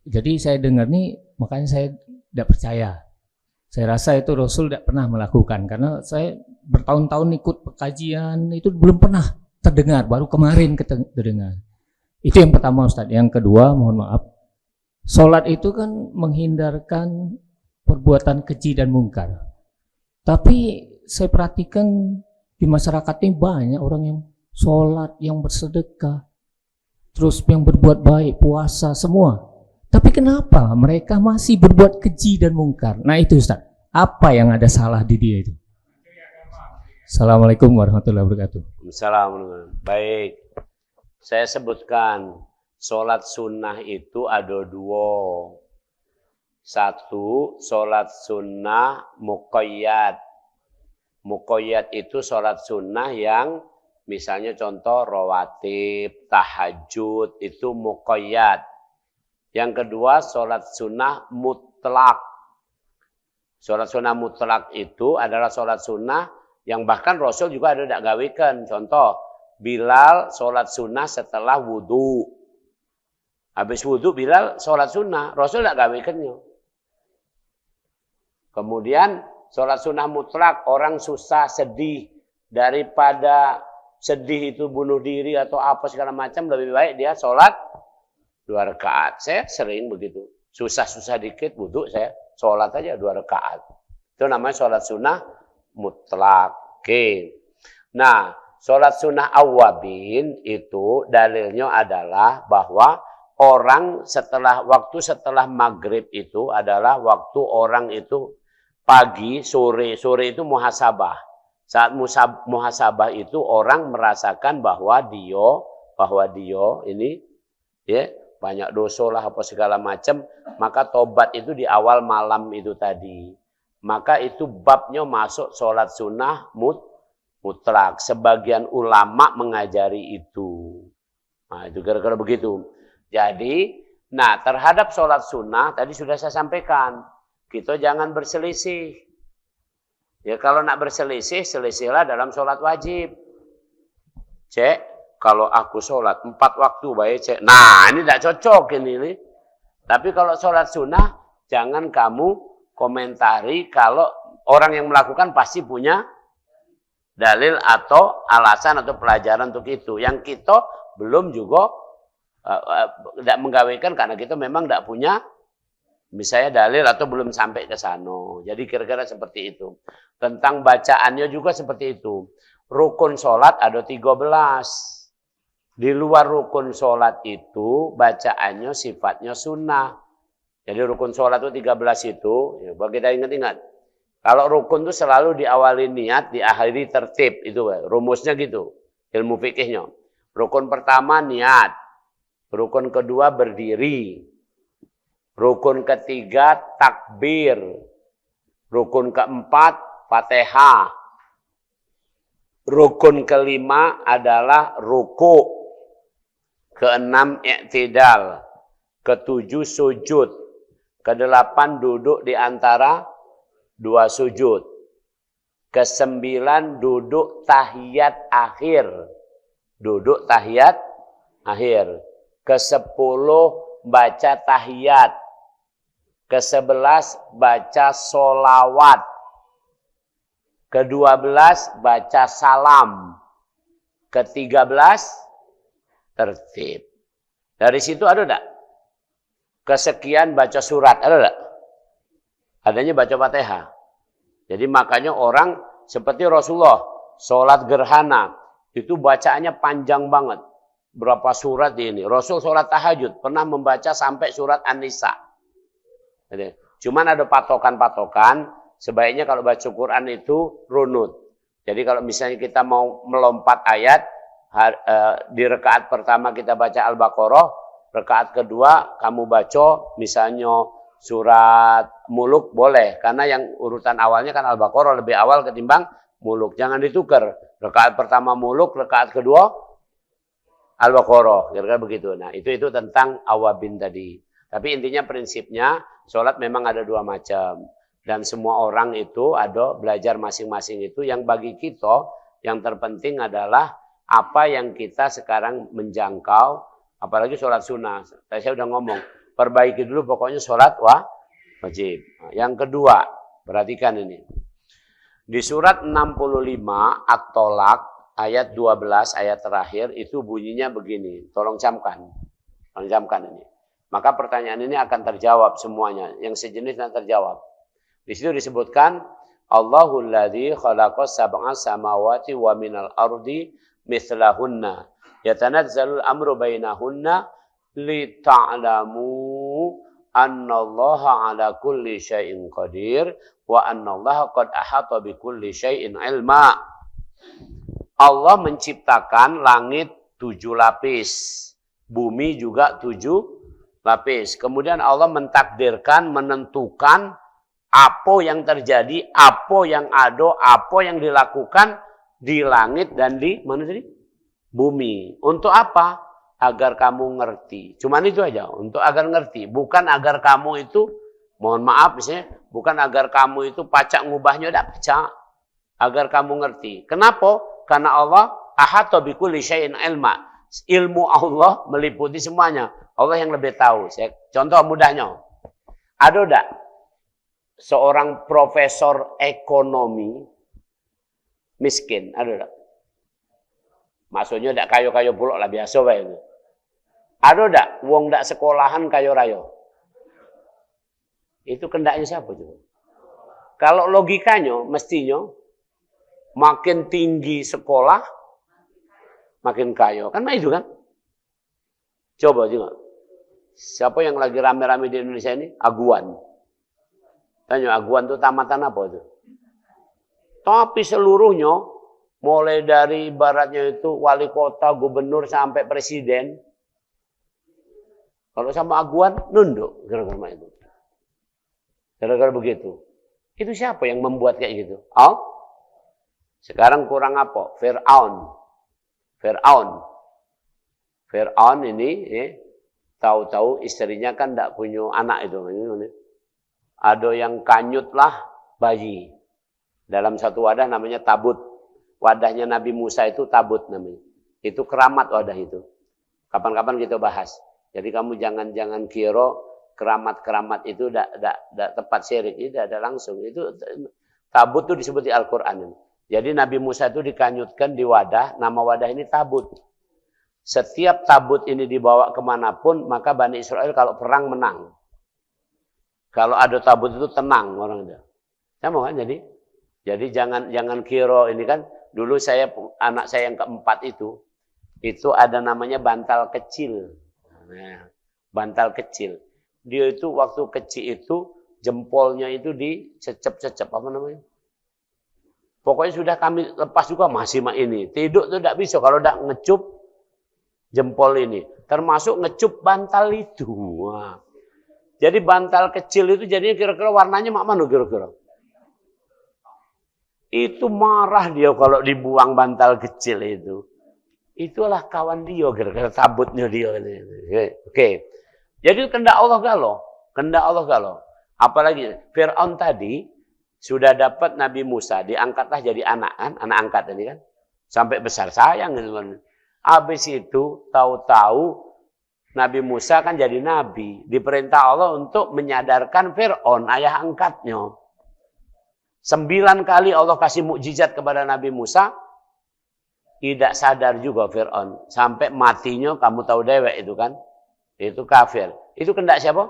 Jadi saya dengar nih, makanya saya tidak percaya. Saya rasa itu Rasul tidak pernah melakukan karena saya bertahun-tahun ikut pengajian itu belum pernah terdengar, baru kemarin terdengar. Itu yang pertama, Ustaz. Yang kedua, mohon maaf, sholat itu kan menghindarkan perbuatan keji dan mungkar. Tapi saya perhatikan di masyarakat ini banyak orang yang sholat, yang bersedekah, terus yang berbuat baik, puasa, semua. Tapi kenapa mereka masih berbuat keji dan mungkar? Nah itu Ustaz, apa yang ada salah di dia itu? Assalamualaikum warahmatullahi wabarakatuh. Assalamualaikum. Baik, saya sebutkan sholat sunnah itu ada 2. 1, sholat sunnah muqayyad. Muqayyad itu sholat sunnah yang misalnya contoh rawatib, tahajud, itu muqayyad. Yang kedua, sholat sunnah mutlak. Sholat sunnah mutlak itu adalah sholat sunnah yang bahkan Rasul juga ada tidak gawekan. Contoh, Bilal sholat sunnah setelah wudhu. Habis wudhu Bilal sholat sunnah, Rasul tidak gawekannya. Kemudian sholat sunnah mutlak, orang susah, sedih. Daripada sedih itu bunuh diri atau apa segala macam, lebih baik dia sholat 2 rakaat. Saya sering begitu. Susah-susah dikit wudhu, saya sholat aja 2 rakaat. Itu namanya sholat sunnah mutlak. Oke. Nah, sholat sunnah awabin itu dalilnya adalah bahwa orang waktu setelah maghrib itu adalah waktu orang itu pagi, sore itu muhasabah. Saat muhasabah itu orang merasakan bahwa dia ini ya banyak dosa lah apa segala macam, maka tobat itu di awal malam itu tadi. Maka itu babnya masuk sholat sunnah mutlak. Sebagian ulama mengajari itu. Nah itu kira-kira begitu. Jadi, nah terhadap sholat sunnah tadi sudah saya sampaikan, kita jangan berselisih. Ya kalau nak berselisih, selisihlah dalam sholat wajib. Cek. Kalau aku sholat 4 waktu baik cek. Nah ini tidak cocok ini. Tapi kalau sholat sunnah, jangan kamu komentari kalau orang yang melakukan pasti punya dalil atau alasan atau pelajaran untuk itu. Yang kita belum juga tidak menggawekan karena kita memang tidak punya misalnya dalil atau belum sampai ke sana. Jadi kira-kira seperti itu. Tentang bacaannya juga seperti itu. Rukun sholat ada 13. Di luar rukun sholat itu, bacaannya sifatnya sunnah. Jadi rukun sholat itu 13 itu, ya, buat kita ingat-ingat. Kalau rukun itu selalu diawali niat, diakhiri tertib. Itu rumusnya gitu, ilmu fikihnya. Rukun pertama niat. Rukun kedua berdiri. Rukun ketiga takbir. Rukun keempat Fatihah. Rukun kelima adalah ruku'. Keenam i'tidal, ketujuh sujud, kedelapan duduk di antara 2 sujud. Ke-9 duduk tahiyat akhir. Duduk tahiyat akhir. Ke-10 baca tahiyat. Ke-11 baca solawat. Ke-12 baca salam. Ke-13 tertib. Dari situ ada enggak? Kesekian baca surat, ada enggak? Adanya baca Fatihah. Jadi makanya orang seperti Rasulullah, sholat gerhana, itu bacaannya panjang banget. Berapa surat ini. Rasul sholat tahajud, pernah membaca sampai surat An-Nisa. Cuman ada patokan-patokan, sebaiknya kalau baca Quran itu runut. Jadi kalau misalnya kita mau melompat ayat, di rakaat pertama kita baca Al-Baqarah, rakaat kedua kamu baca misalnya surat Muluk boleh, karena yang urutan awalnya kan Al-Baqarah lebih awal ketimbang Muluk. Jangan ditukar. Rakaat pertama Muluk, rakaat kedua Al-Baqarah. Kira-kira begitu. Nah, itu tentang awabin tadi. Tapi intinya prinsipnya sholat memang ada 2 macam. Dan semua orang itu ada belajar masing-masing itu. Yang bagi kita yang terpenting adalah apa yang kita sekarang menjangkau. Apalagi sholat sunnah. Tadi saya udah ngomong. Perbaiki dulu pokoknya sholat wajib. Yang kedua, perhatikan ini. Di surat 65 At-Tolak ayat 12 ayat terakhir itu bunyinya begini. Tolong camkan. Tolong camkan ini. Maka pertanyaan ini akan terjawab semuanya. Yang sejenis akan terjawab. Di situ disebutkan Allahul ladzi khalaqas sab'a samawati wa minal ardi mithlahunna. Yatanazzalul amru bainahunna li ta'lamu annallaha ala kulli syai'in qadir wa annallaha qad ahata bi kulli syai'in ilma. Allah menciptakan langit 7 lapis, bumi juga 7 lapis. Kemudian Allah mentakdirkan, menentukan apa yang terjadi, apa yang ada, apa yang dilakukan di langit dan di mana tadi? Bumi. Untuk apa? Agar kamu ngerti. Cuman itu aja, untuk agar ngerti. Bukan agar kamu itu, mohon maaf misalnya, bukan agar kamu itu pacak ngubahnya, udah pacak. Agar kamu ngerti. Kenapa? Karena Allah ahata bi kulli syai'in ilma. Ilmu Allah meliputi semuanya. Allah yang lebih tahu. Contoh mudahnya. Ada enggak seorang profesor ekonomi miskin? Ada enggak? Maksudnya enggak kayo-kayo pulok lah, biasa bae itu. Ada enggak wong enggak sekolahan kayo rayo? Itu kendaknya siapa juga? Kalau logikanya mestinya makin tinggi sekolah makin kaya. Kan itu kan? Coba juga. Siapa yang lagi rame-rame di Indonesia ini? Aguan. Tanya Aguan itu tamatan apa itu? Tapi seluruhnya mulai dari ibaratnya itu wali kota, gubernur sampai presiden. Kalau sama Aguan nunduk gara-gara itu. Gara-gara begitu. Itu siapa yang membuat kayak gitu? Oh? Sekarang kurang apa? Fir'aun ini tahu-tahu istrinya kan tidak punya anak itu. Ada yang kanyutlah bayi. Dalam satu wadah namanya tabut. Wadahnya Nabi Musa itu tabut namanya. Itu keramat wadah itu. Kapan-kapan kita bahas. Jadi kamu jangan kira keramat-keramat itu tidak tepat syirik. Tidak ada langsung. Itu tabut itu disebut di Al-Quran. Jadi Nabi Musa itu dikanyutkan di wadah. Nama wadah ini tabut. Setiap tabut ini dibawa kemanapun, maka Bani Israel kalau perang menang. Kalau ada tabut itu tenang orang itu. Sama kan jadi? Jadi jangan kira ini kan. Dulu anak saya yang keempat itu ada namanya bantal kecil. Nah, bantal kecil. Dia itu waktu kecil itu jempolnya itu dicecep-cecep apa namanya? Pokoknya sudah kami lepas juga masih ini. Tidur itu tidak bisa kalau tidak ngecup jempol ini. Termasuk ngecup bantal itu. Wah. Jadi bantal kecil itu jadinya kira-kira warnanya mana kira-kira? Itu marah dia kalau dibuang bantal kecil itu. Itulah kawan dia kira-kira tabutnya dia. Oke. Jadi kehendak Allah galau. Kehendak Allah galau. Apalagi Fir'aun tadi Sudah dapat Nabi Musa, diangkatlah jadi anak kan, anak angkat ini kan. Sampai besar, sayang. Habis itu, tahu-tahu Nabi Musa kan jadi nabi. Diperintah Allah untuk menyadarkan Fir'aun, ayah angkatnya. 9 kali Allah kasih mukjizat kepada Nabi Musa. Tidak sadar juga Fir'aun. Sampai matinya, kamu tahu dewek itu kan. Itu kafir. Itu kendak siapa?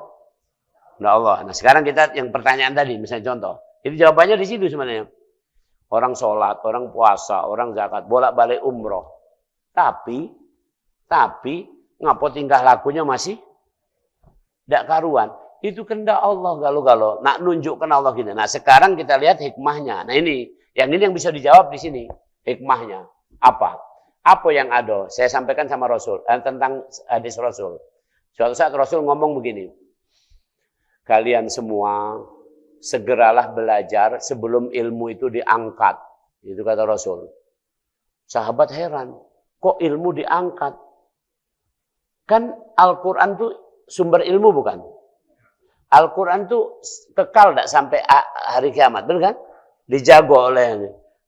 Kendak Allah. Nah sekarang kita yang pertanyaan tadi, misalnya contoh. Itu jawabannya di situ sebenarnya. Orang sholat, orang puasa, orang zakat, bolak-balik umroh. Tapi, ngapa tingkah lakunya masih tidak karuan. Itu kehendak Allah galau-galau. Nak nunjukkan Allah gitu. Nah sekarang kita lihat hikmahnya. Nah ini yang bisa dijawab di sini. Hikmahnya. Apa? Apa yang ada? Saya sampaikan sama Rasul. Tentang hadis Rasul. Suatu saat Rasul ngomong begini. Kalian semua segeralah belajar sebelum ilmu itu diangkat. Itu kata Rasul. Sahabat heran. Kok ilmu diangkat? Kan Al-Quran itu sumber ilmu bukan? Al-Quran itu kekal tidak sampai hari kiamat. Benar kan? Dijaga oleh.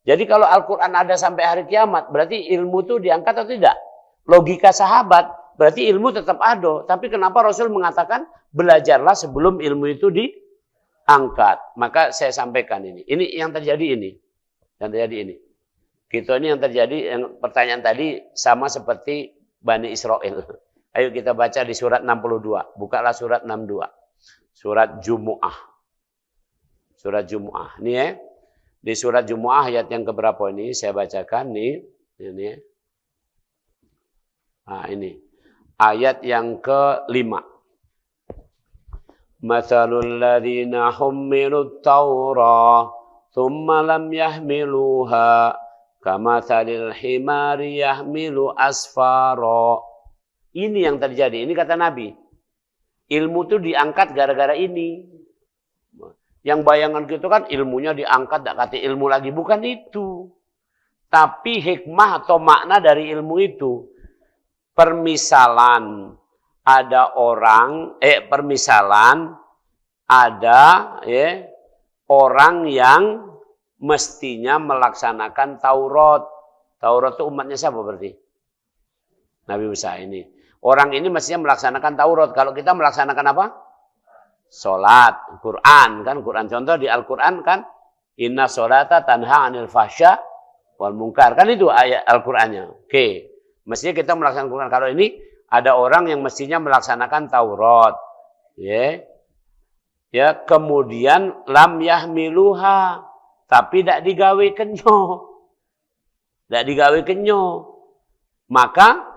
Jadi kalau Al-Quran ada sampai hari kiamat. Berarti ilmu itu diangkat atau tidak? Logika sahabat. Berarti ilmu tetap ada. Tapi kenapa Rasul mengatakan belajarlah sebelum ilmu itu diangkat. Maka saya sampaikan ini. Ini yang terjadi ini. Yang terjadi ini. Kita ini yang terjadi, yang pertanyaan tadi sama seperti Bani Israel. Ayo kita baca di surat 62. Bukalah surat 62. Surat Jumu'ah. Surat Jumu'ah. Ini ya. Di surat Jumu'ah ayat yang keberapa ini? Saya bacakan nih. Ini. Nah ini. Ayat yang ke-5. Mathalul ladzina hummilut Taurah thumma lam yahmiluha kamathalil himari yahmilu asfara. Ini yang terjadi. Ini kata Nabi. Ilmu itu diangkat gara-gara ini. Yang bayangan kita kan ilmunya diangkat, tidak kata ilmu lagi. Bukan itu. Tapi hikmah atau makna dari ilmu itu. Permisalan ada orang, permisalan ada orang yang mestinya melaksanakan Taurat. Taurat itu umatnya siapa berarti? Nabi Musa ini. Orang ini mestinya melaksanakan Taurat. Kalau kita melaksanakan apa? Salat, Quran kan, Quran contoh di Al-Quran kan, inna sholata tanha anil fahsya wal munkar kan itu ayat Al-Qurannya. Oke, mestinya kita melaksanakan Quran. Kalau ini ada orang yang mestinya melaksanakan Taurat, ya kemudian lam yahmiluha, tapi tidak digawe kenyo, maka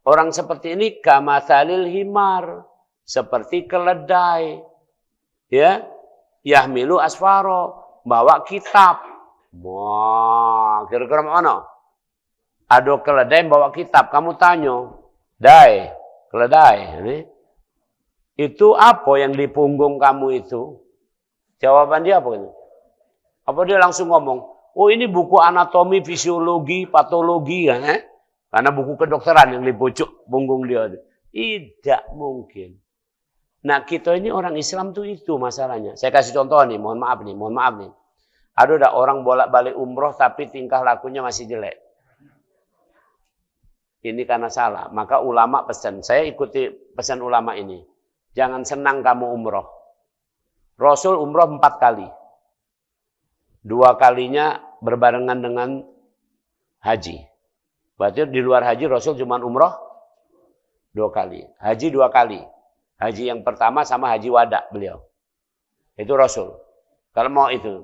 orang seperti ini kamathalil himar, seperti keledai. Ya, yahmilu asfaro, bawa kitab. Wah, kira-kira mana? Ada keledai bawa kitab, kamu tanya, keledai, ini. Itu apa yang di punggung kamu itu? Jawaban dia apa itu? Apa dia langsung ngomong, oh ini buku anatomi, fisiologi, patologi kan? Karena buku kedokteran yang di pojok punggung dia. Tidak mungkin. Nah kita ini orang Islam tuh itu masalahnya. Saya kasih contoh nih, mohon maaf nih. Ada orang bolak-balik umroh tapi tingkah lakunya masih jelek. Ini karena salah. Maka ulama pesan, saya ikuti pesan ulama ini. Jangan senang kamu umroh. Rasul umroh 4 kali. 2 kalinya berbarengan dengan haji. Berarti di luar haji Rasul cuma umroh 2 kali. Haji 2 kali. Haji yang pertama sama haji wada beliau. Itu Rasul. Kalau mau itu.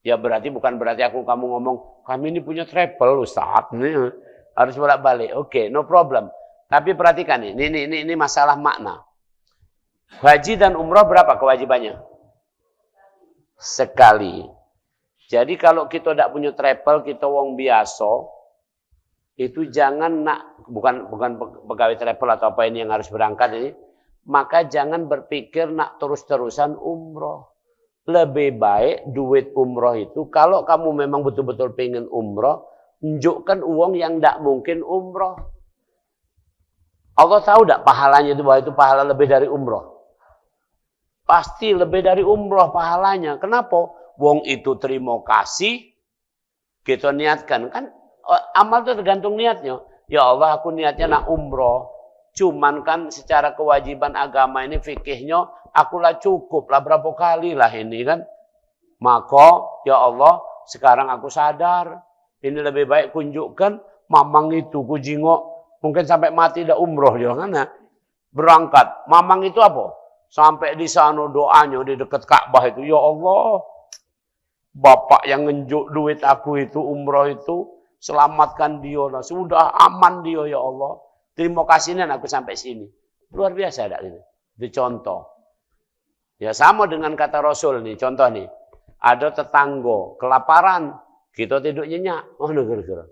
Ya berarti bukan berarti kamu ngomong, kami ini punya travel Ustaz. Ini harus bolak-balik. Oke, no problem. Tapi perhatikan ini masalah makna. Haji dan umroh berapa kewajibannya? Sekali. Jadi kalau kita tidak punya travel, kita wong biasa, itu jangan bukan pegawai travel atau apa ini yang harus berangkat ini, maka jangan berpikir nak terus-terusan umroh. Lebih baik duit umroh itu, kalau kamu memang betul-betul pengen umroh, tunjukkan uang yang tidak mungkin umroh. Allah tahu tidak pahalanya itu, bahwa itu pahala lebih dari umroh. Pasti lebih dari umroh pahalanya. Kenapa? wong itu terima kasih, kita niatkan. Kan amal itu tergantung niatnya. Ya Allah, aku niatnya nak umroh. Cuman kan secara kewajiban agama ini fikihnya, akulah cukup lah berapa kali lah ini kan. Maka, ya Allah, sekarang aku sadar. Ini lebih baik kunjukkan mamang itu, ku jingok. Mungkin sampai mati dah umroh dia kan. Berangkat. Mamang itu apa? Sampai di sana doanya di dekat Ka'bah itu. Ya Allah, bapak yang ngenjuk duit aku itu, umroh itu, selamatkan dia lah. Sudah aman dia ya Allah. Terima kasihnya aku sampai sini. Luar biasa tak gitu. Itu contoh. Ya sama dengan kata Rasul nih. Contoh nih. Ada tetangga kelaparan. Kita tidur nyenyak. Oh negara.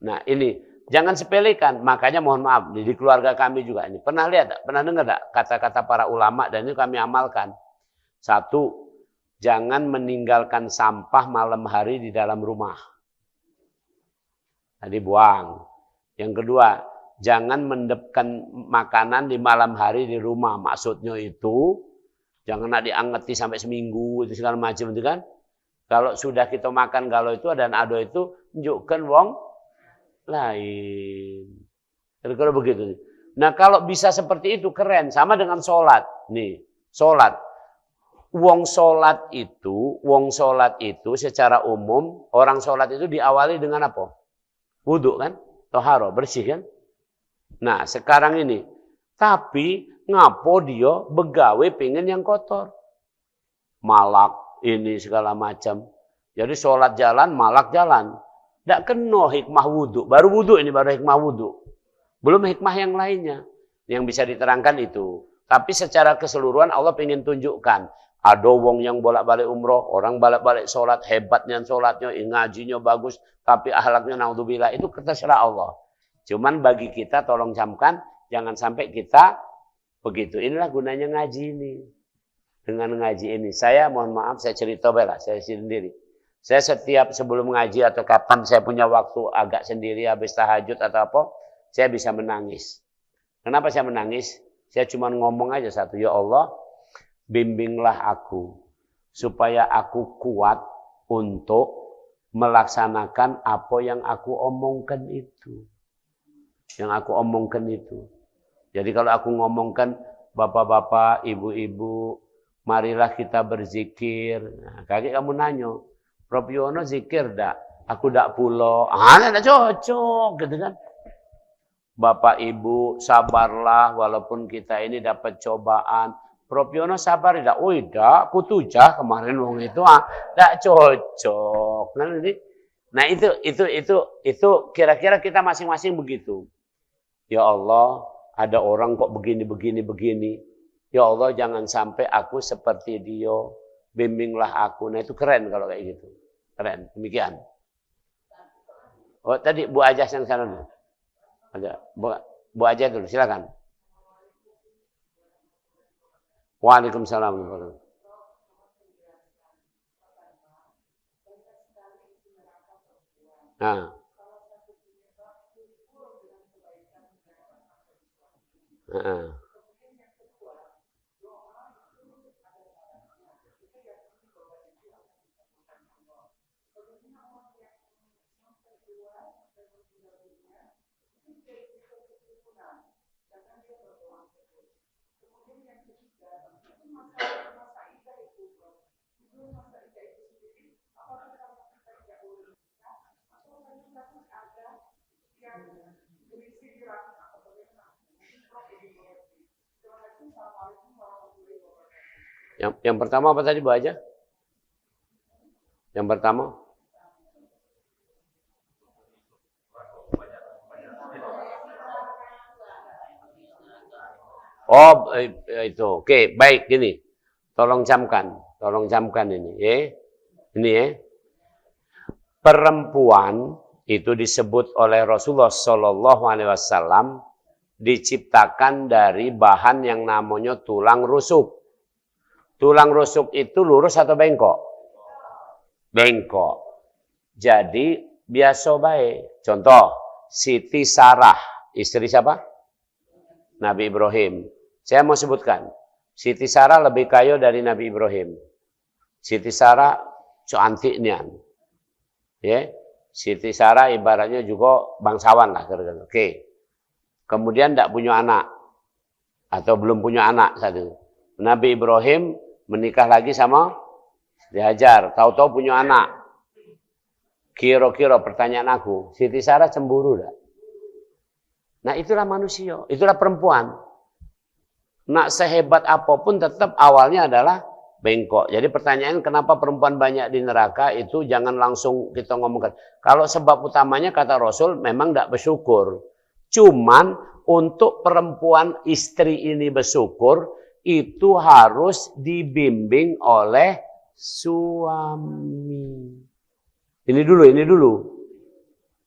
Nah ini. Jangan sepelekan. Makanya mohon maaf. Di keluarga kami juga ini. Pernah lihat tak? Pernah dengar tak? Kata-kata para ulama. Dan ini kami amalkan. Satu. Jangan meninggalkan sampah malam hari di dalam rumah. Tadi buang. Yang kedua, jangan mendepkan makanan di malam hari di rumah. Maksudnya itu, jangan nak diangeti sampai seminggu, itu segala macam itu kan. Kalau sudah kita makan kalau itu dan ado itu, tunjukkan wong lain. Kira-kira begitu. Nah kalau bisa seperti itu keren. Sama dengan sholat. Nih, sholat. Wong sholat itu secara umum, orang sholat itu diawali dengan apa? Wudhu kan? Toharo, bersih kan? Nah, sekarang ini. Tapi, ngapo dia begawe pengen yang kotor. Malak, ini segala macam. Jadi sholat jalan, malak jalan. Tidak kena hikmah wudhu. Baru wudhu ini, baru hikmah wudhu. Belum hikmah yang lainnya. Yang bisa diterangkan itu. Tapi secara keseluruhan Allah pengen tunjukkan. Ada wong yang bolak-balik umroh, orang balik-balik sholat, hebatnya sholatnya, ngajinya bagus, tapi akhlaknya naudzubillah, itu terserah Allah. Cuman bagi kita tolong camkan, jangan sampai kita begitu. Inilah gunanya ngaji ini. Dengan ngaji ini, saya mohon maaf, saya cerita bela, saya sendiri. Saya setiap sebelum ngaji atau kapan saya punya waktu agak sendiri, habis tahajud atau apa, saya bisa menangis. Kenapa saya menangis? Saya cuma ngomong aja satu, ya Allah, bimbinglah aku supaya aku kuat untuk melaksanakan apa yang aku omongkan itu. Yang aku omongkan itu. Jadi kalau aku ngomongkan bapak-bapak, ibu-ibu, marilah kita berzikir. Nah, kakek kamu nanya, Prof Yono zikir dak? Aku dak pula. Tidak cocok gitu kan. Bapak ibu sabarlah walaupun kita ini dapat cobaan. Prof Yono sabar tidak? Oh tidak, kutujah kemarin wong itu tidak cocok. Nah itu kira-kira kita masing-masing begitu. Ya Allah, ada orang kok begini. Ya Allah, jangan sampai aku seperti dia. Bimbinglah aku. Nah itu keren kalau kayak gitu. Keren, demikian. Oh tadi Bu Ajah yang sana dulu. Ada Bu Ajah dulu, silakan. Waalaikumsalam. Nah. Yang pertama apa tadi Bu Aja? Yang pertama? Oh, itu. Oke, baik gini. Tolong camkan ini, ya. Ini ya. Perempuan itu disebut oleh Rasulullah Shallallahu Alaihi Wasallam diciptakan dari bahan yang namanya tulang rusuk. Tulang rusuk itu lurus atau bengkok? Bengkok. Jadi biasa baik. Contoh, Siti Sarah, istri siapa? Nabi Ibrahim. Saya mau sebutkan, Siti Sarah lebih kaya dari Nabi Ibrahim. Siti Sarah cantik nian. Ya. Siti Sarah ibaratnya juga bangsawan lah kira-kira. Oke. Kemudian tidak punya anak atau belum punya anak satu. Nabi Ibrahim menikah lagi sama Siti Hajar, tahu-tahu punya anak. Kira-kira pertanyaan aku, Siti Sarah cemburu enggak? Nah, itulah manusia, itulah perempuan. Nak sehebat apapun tetap awalnya adalah bengkok. Jadi pertanyaan kenapa perempuan banyak di neraka itu jangan langsung kita ngomongkan. Kalau sebab utamanya kata Rasul memang tidak bersyukur. Cuman untuk perempuan istri ini bersyukur itu harus dibimbing oleh suami. Ini dulu.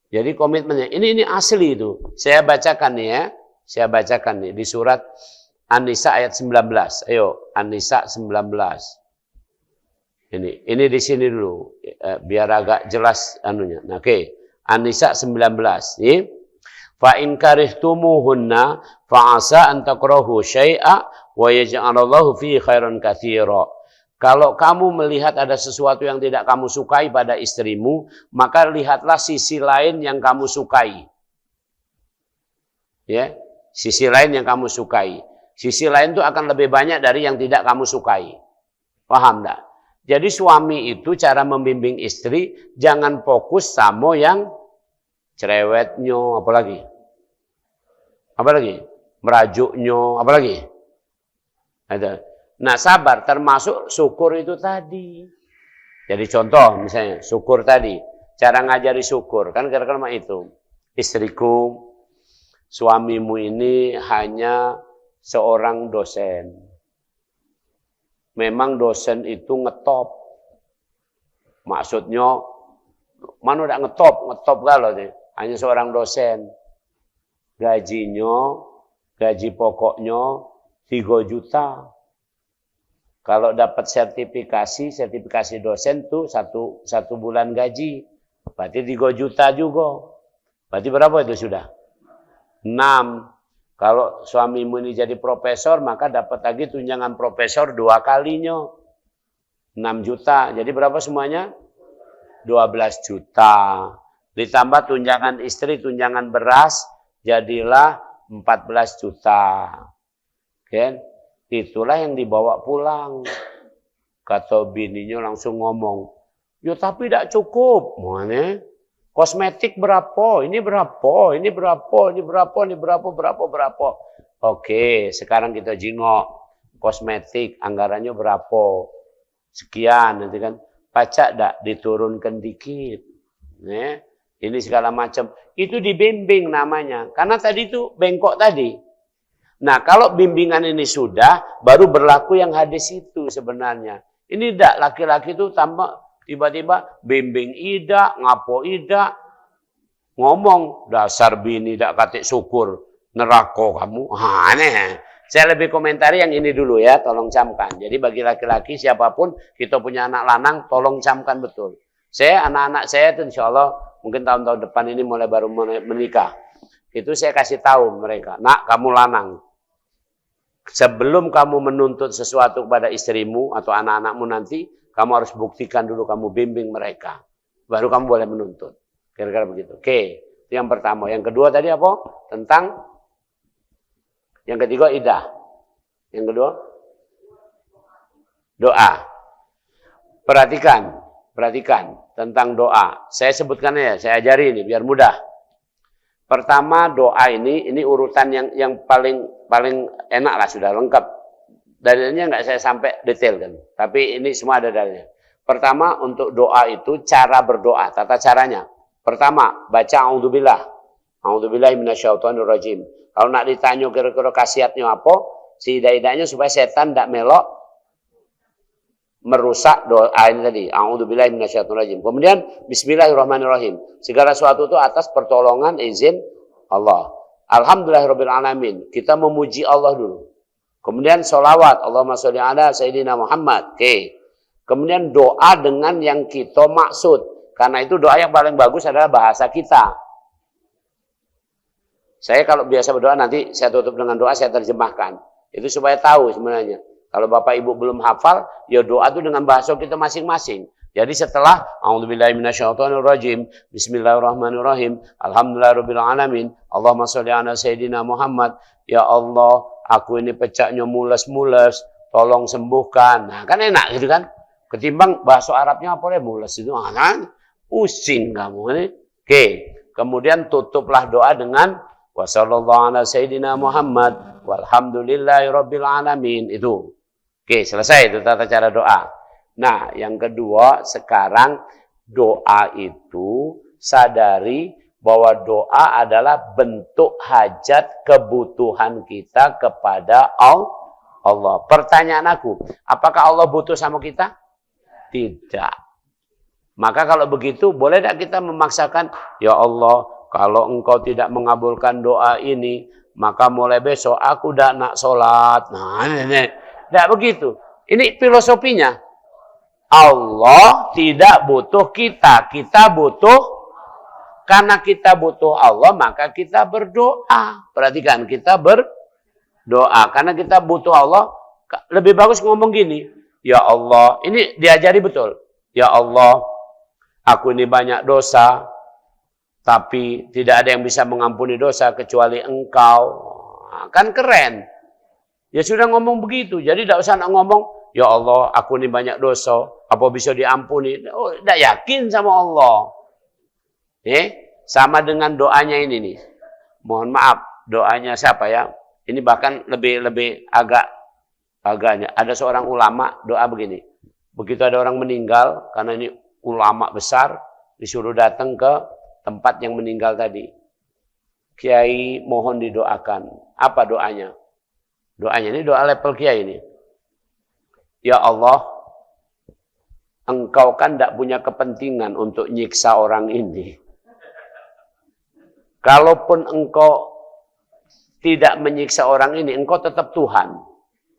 Jadi komitmennya. Ini asli itu. Saya bacakan nih ya. Saya bacakan nih di surat An-Nisa ayat 19. Ayo, An-Nisa 19. Ini di sini dulu. Biar agak jelas anunya. Nah, oke. An-Nisa 19. Nih. Fa in karihtumuhunna fa asa an takrahu syai'a wa yaj'alallahu fi khairan katsira. Kalau kamu melihat ada sesuatu yang tidak kamu sukai pada istrimu, maka lihatlah sisi lain yang kamu sukai. Ya, sisi lain yang kamu sukai. Sisi lain itu akan lebih banyak dari yang tidak kamu sukai. Paham enggak? Jadi suami itu cara membimbing istri jangan fokus sama yang cerewetnya, apalagi merajuknya, apalagi. Ada. Nah, sabar termasuk syukur itu tadi. Jadi contoh misalnya syukur tadi, cara ngajari syukur kan kira-kira itu. Istriku, suamimu ini hanya seorang dosen. Memang dosen itu ngetop. Maksudnya mana udah ngetop kalau deh. Hanya seorang dosen. Gaji pokoknya 3 juta. Kalau dapat sertifikasi dosen tuh satu bulan gaji. Berarti 3 juta juga. Berarti berapa itu sudah? 6. Kalau suamimu ini jadi profesor, maka dapat lagi tunjangan profesor 2 kalinya. 6 juta. Jadi berapa semuanya? 12 juta. Ditambah tunjangan istri, tunjangan beras, jadilah 14 juta. Kan? Itulah yang dibawa pulang. Kata bininya langsung ngomong, ya tapi tidak cukup. Mana? Kosmetik berapa? Ini berapa? Ini berapa? Ini berapa? Ini berapa? Oke, sekarang kita jingok. Kosmetik, anggarannya berapa? Sekian, nanti kan. Pajak tidak diturunkan dikit. Ini segala macam. Itu dibimbing namanya. Karena tadi itu bengkok tadi. Nah, kalau bimbingan ini sudah, baru berlaku yang hadis itu sebenarnya. Ini tidak, laki-laki itu tambah tiba-tiba bimbing ida, ngapo ida, ngomong, dasar bini tidak katik syukur, neraka kamu. Aneh. Saya lebih komentari yang ini dulu ya, tolong camkan. Jadi bagi laki-laki siapapun, kita punya anak lanang, tolong camkan betul. Anak-anak saya itu insya Allah, mungkin tahun-tahun depan ini mulai baru menikah. Itu saya kasih tahu mereka, nak kamu lanang. Sebelum kamu menuntut sesuatu kepada istrimu atau anak-anakmu nanti, kamu harus buktikan dulu, kamu bimbing mereka. Baru kamu boleh menuntut. Kira-kira begitu. Oke, itu yang pertama. Yang kedua tadi apa? Tentang, yang ketiga idah. Yang kedua? Doa. Perhatikan tentang doa. Saya sebutkan ya, saya ajari ini biar mudah. Pertama doa ini urutan yang paling enak lah, sudah lengkap. Dalilnya nggak saya sampai detail kan. Tapi ini semua ada dalilnya. Pertama untuk doa itu cara berdoa, tata caranya. Pertama baca a'udzubillah. A'udzubillahi minasyaitonirrajim. Kalau nak ditanya kira-kira khasiatnya apa, seida-idanya supaya setan tidak melok merusak doa ini tadi. A'udzubillahi minasyaitonirrajim. Kemudian bismillahirrahmanirrahim. Segala sesuatu itu atas pertolongan izin Allah. Alhamdulillahirabbil alamin. Kita memuji Allah dulu. Kemudian sholawat. Allahumma sholli ala sayyidina Muhammad. Oke. Kemudian doa dengan yang kita maksud. Karena itu doa yang paling bagus adalah bahasa kita. Saya kalau biasa berdoa nanti saya tutup dengan doa, saya terjemahkan. Itu supaya tahu sebenarnya. Kalau Bapak Ibu belum hafal, ya doa itu dengan bahasa kita masing-masing. Jadi setelah a'udzubillahi minasyaitonirrajim, bismillahirrahmanirrahim, alhamdulillahirabbil alamin, Allahumma shalli ala sayyidina Muhammad, ya Allah, aku ini pecahnya mules-mules, tolong sembuhkan. Nah, kan enak gitu kan? Ketimbang bahasa Arabnya apa ya mules itu, kan? Pusing kamu ini. Oke, kemudian tutuplah doa dengan wa sallallahu ala sayyidina Muhammad walhamdulillahirabbil alamin itu. Oke, selesai itu tata cara doa. Nah, yang kedua, sekarang doa itu sadari bahwa doa adalah bentuk hajat kebutuhan kita kepada Allah. Pertanyaan aku, apakah Allah butuh sama kita? Tidak. Maka kalau begitu, boleh tidak kita memaksakan, ya Allah, kalau engkau tidak mengabulkan doa ini, maka mulai besok aku tidak nak sholat. Nah, ini. Tidak begitu. Ini filosofinya. Allah tidak butuh kita. Kita butuh, karena kita butuh Allah, maka kita berdoa. Perhatikan, kita berdoa. Karena kita butuh Allah, lebih bagus ngomong gini. Ya Allah, ini diajari betul. Ya Allah, aku ini banyak dosa, tapi tidak ada yang bisa mengampuni dosa kecuali engkau. Nah, kan keren. Ya sudah ngomong begitu. Jadi tidak usah ngomong, ya Allah, aku ini banyak dosa, apa bisa diampuni? Oh, tidak yakin sama Allah. Sama dengan doanya ini nih. Mohon maaf, doanya siapa ya? Ini bahkan lebih agaknya. Ada seorang ulama doa begini. Begitu ada orang meninggal, karena ini ulama besar, disuruh datang ke tempat yang meninggal tadi. Kiai mohon didoakan. Apa doanya? Doanya ini doa level kiai ini. Ya Allah, engkau kan tidak punya kepentingan untuk nyiksa orang ini. Kalaupun engkau tidak menyiksa orang ini, engkau tetap Tuhan.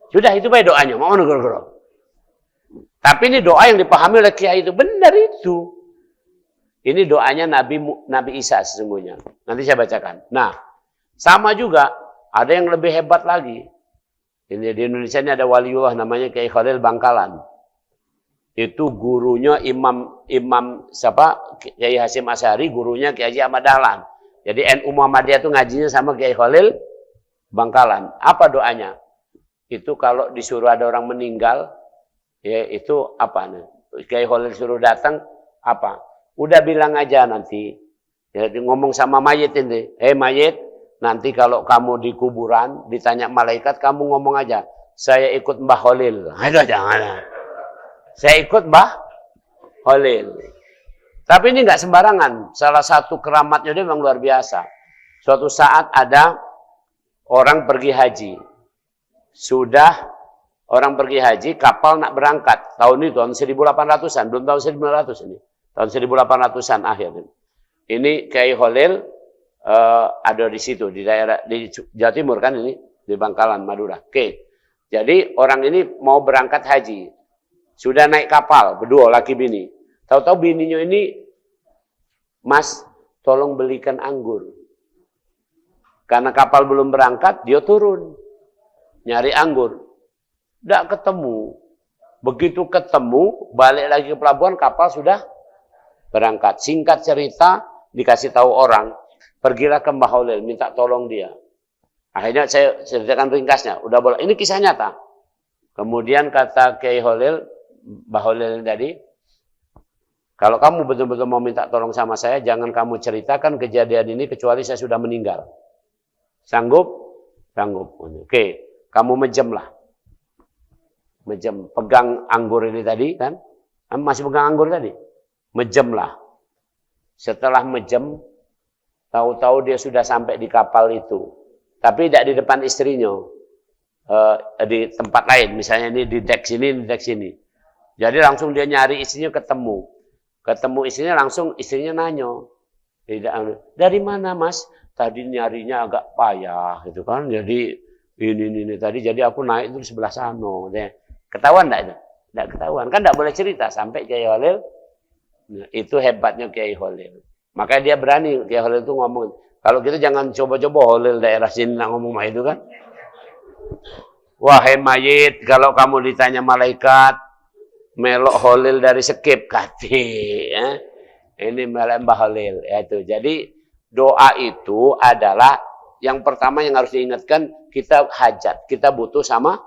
Sudah, itu baik doanya. Mau negara. Tapi ini doa yang dipahami oleh kiai itu. Benar itu. Ini doanya Nabi Isa sesungguhnya. Nanti saya bacakan. Nah, sama juga. Ada yang lebih hebat lagi. Ini di Indonesia ini ada waliullah namanya Kiai Khalil Bangkalan. Itu gurunya Imam siapa? Kiai Hasyim Asy'ari, gurunya Kiai Haji Ahmad Dahlan. Jadi NU Muhammadiyah itu ngajinya sama Kiai Khalil Bangkalan. Apa doanya? Itu kalau disuruh ada orang meninggal, ya itu apa nih? Kiai Khalil suruh datang, apa? Udah bilang aja nanti. Ya, ngomong sama mayit ini. Mayit, nanti kalau kamu di kuburan, ditanya malaikat, kamu ngomong aja, saya ikut Mbah Khalil. Aduh, jangan. Saya ikut Mbah Khalil. Tapi ini nggak sembarangan. Salah satu keramatnya dia memang luar biasa. Suatu saat ada orang pergi haji. Sudah orang pergi haji, kapal nak berangkat. Tahun ini tahun 1800-an, belum tahun 1900 ini. Tahun 1800-an akhir. Ini Kiai Khalil ada di situ, di daerah di Jawa Timur kan ini, di Bangkalan, Madura. Oke. Jadi orang ini mau berangkat haji. Sudah naik kapal, berdua laki bini. Tahu-tahu bininya ini, Mas, tolong belikan anggur. Karena kapal belum berangkat, dia turun. Nyari anggur. Tidak ketemu. Begitu ketemu, balik lagi ke pelabuhan, kapal sudah berangkat. Singkat cerita, dikasih tahu orang. Pergilah ke Mbah Khalil, minta tolong dia. Akhirnya saya ceritakan ringkasnya. Udah boleh. Ini kisah nyata. Kemudian kata Kiai Khalil, Mbah Khalil tadi, kalau kamu betul-betul mau minta tolong sama saya, jangan kamu ceritakan kejadian ini kecuali saya sudah meninggal. Sanggup? Sanggup. Oke, kamu mejemlah. Mejem, pegang anggur ini tadi kan? Masih pegang anggur tadi? Mejemlah. Setelah mejem, tahu-tahu dia sudah sampai di kapal itu. Tapi tidak di depan istrinya. Di tempat lain. Misalnya ini di dek sini, di dek sini. Jadi langsung dia nyari istrinya ketemu. Ketemu istrinya langsung istrinya nanya. Dari mana mas? Tadi nyarinya agak payah gitu kan. Jadi ini tadi. Jadi aku naik itu di sebelah sana. Ketahuan enggak itu? Tidak ketahuan. Kan tidak boleh cerita sampai Kiai Khalil. Nah, itu hebatnya Kiai Khalil. Makanya dia berani, Kiai Khalil itu ngomong. Kalau kita jangan coba-coba Khalil daerah sini nak ngomong itu kan. Wahai mayit, kalau kamu ditanya malaikat, melok holil dari skip kati. Ya. Ini Mbah Holil. Itu. Jadi doa itu adalah yang pertama yang harus diingatkan, kita hajat, kita butuh sama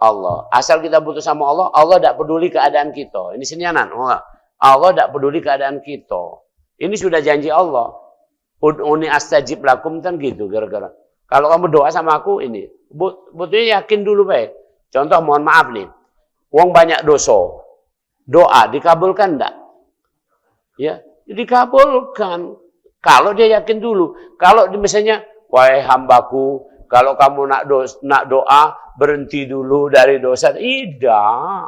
Allah. Asal kita butuh sama Allah, Allah tidak peduli keadaan kita. Ini senyanan. Allah tidak peduli keadaan kita. Ini sudah janji Allah. Ud'uni astajib lakum kan gitu gara-gara. Kalau kamu doa sama aku ini, butuhnya yakin dulu baik. Contoh mohon maaf nih. Wong banyak dosa. Doa dikabulkan enggak? Ya, dikabulkan. Kalau dia yakin dulu. Kalau misalnya, wahai hambaku, kalau kamu nak doa, berhenti dulu dari dosa. Tidak.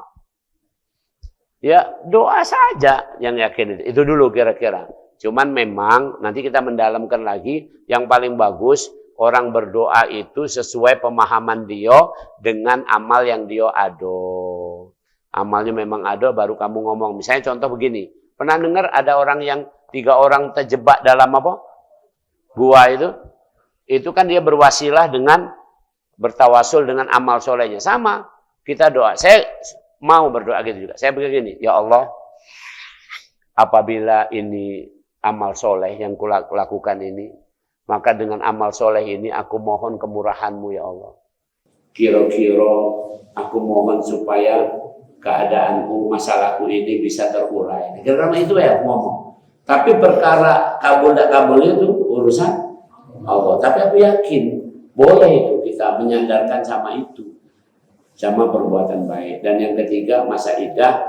Ya, doa saja yang yakin itu dulu kira-kira. Cuman memang nanti kita mendalamkan lagi, yang paling bagus orang berdoa itu sesuai pemahaman dia dengan amal yang dia ada. Amalnya memang ada baru kamu ngomong. Misalnya contoh begini, pernah dengar ada orang yang 3 orang terjebak dalam apa? Gua itu. Itu kan dia berwasilah dengan bertawasul dengan amal solehnya. Sama, kita doa. Saya mau berdoa gitu juga. Saya begini, ya Allah, apabila ini amal soleh yang kulakukan ini, maka dengan amal soleh ini aku mohon kemurahan-Mu ya Allah. Kira-kira aku mohon supaya keadaanku, masalahku ini bisa terurai. Kira-kira itu ya aku ngomong. Tapi perkara kabul tak kabulnya itu urusan Allah. Tapi aku yakin boleh itu kita menyandarkan sama itu, sama perbuatan baik. Dan yang ketiga, masa idah,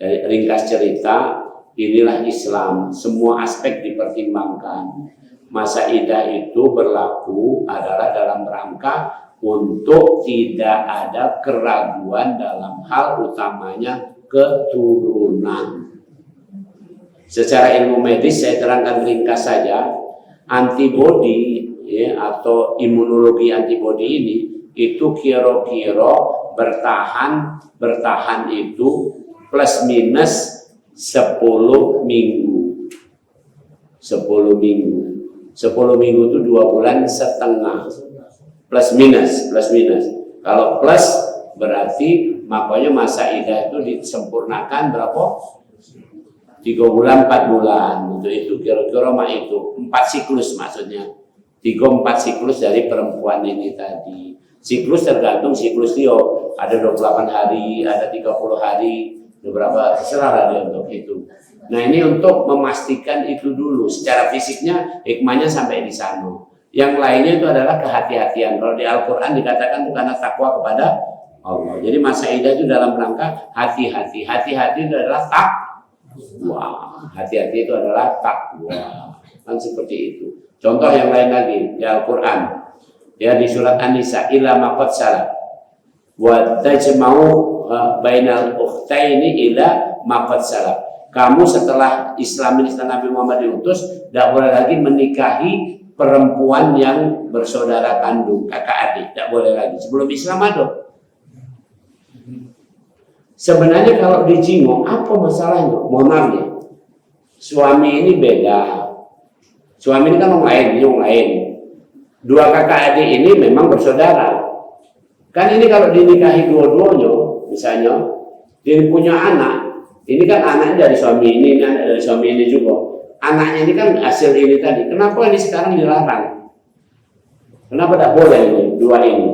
ringkas cerita, inilah Islam. Semua aspek dipertimbangkan. Masa idah itu berlaku adalah dalam rangka untuk tidak ada keraguan dalam hal utamanya keturunan. Secara ilmu medis saya terangkan ringkas saja, antibodi ya, atau imunologi antibodi ini itu kira-kira bertahan itu plus minus 10 minggu. 10 minggu. 10 minggu itu 2 bulan setengah. Plus minus. Kalau plus berarti makanya masa idah itu disempurnakan berapa? 3 bulan, 4 bulan. Itu kira-kira itu 4 siklus maksudnya. 3-4 siklus dari perempuan ini tadi. Siklus tergantung siklus dia. Ada 28 hari, ada 30 hari, beberapa terserah dia untuk itu. Nah ini untuk memastikan itu dulu. Secara fisiknya hikmahnya sampai di sana. Yang lainnya itu adalah kehati-hatian. Kalau di Al-Quran dikatakan itu karena takwa kepada Allah. Jadi masa idah itu dalam rangka hati-hati. Hati-hati itu adalah takwa. Hati-hati itu adalah takwa. Kan seperti itu. Contoh yang lain lagi di Al-Quran. Ya di surat An-Nisa. Ila maqad salat. Wa tajma'u bainal ukhtaini ila maqad salat. Kamu setelah Islam ini, setelah Nabi Muhammad diutus, tidak boleh lagi menikahi perempuan yang bersaudara kandung, kakak adik, tidak boleh lagi. Sebelum Islam ada. Sebenarnya kalau dijingok, apa masalahnya? Mohon maaf ya. Suami ini beda. Suami ini kan orang lain. 2 kakak adik ini memang bersaudara. Kan ini kalau dinikahi dua-duanya, misalnya, dia punya anak. Ini kan anaknya dari suami ini, anak dari suami ini juga. Anaknya ini kan hasil ini tadi. Kenapa ini sekarang dilarang? Kenapa tidak boleh ini, 2 ini?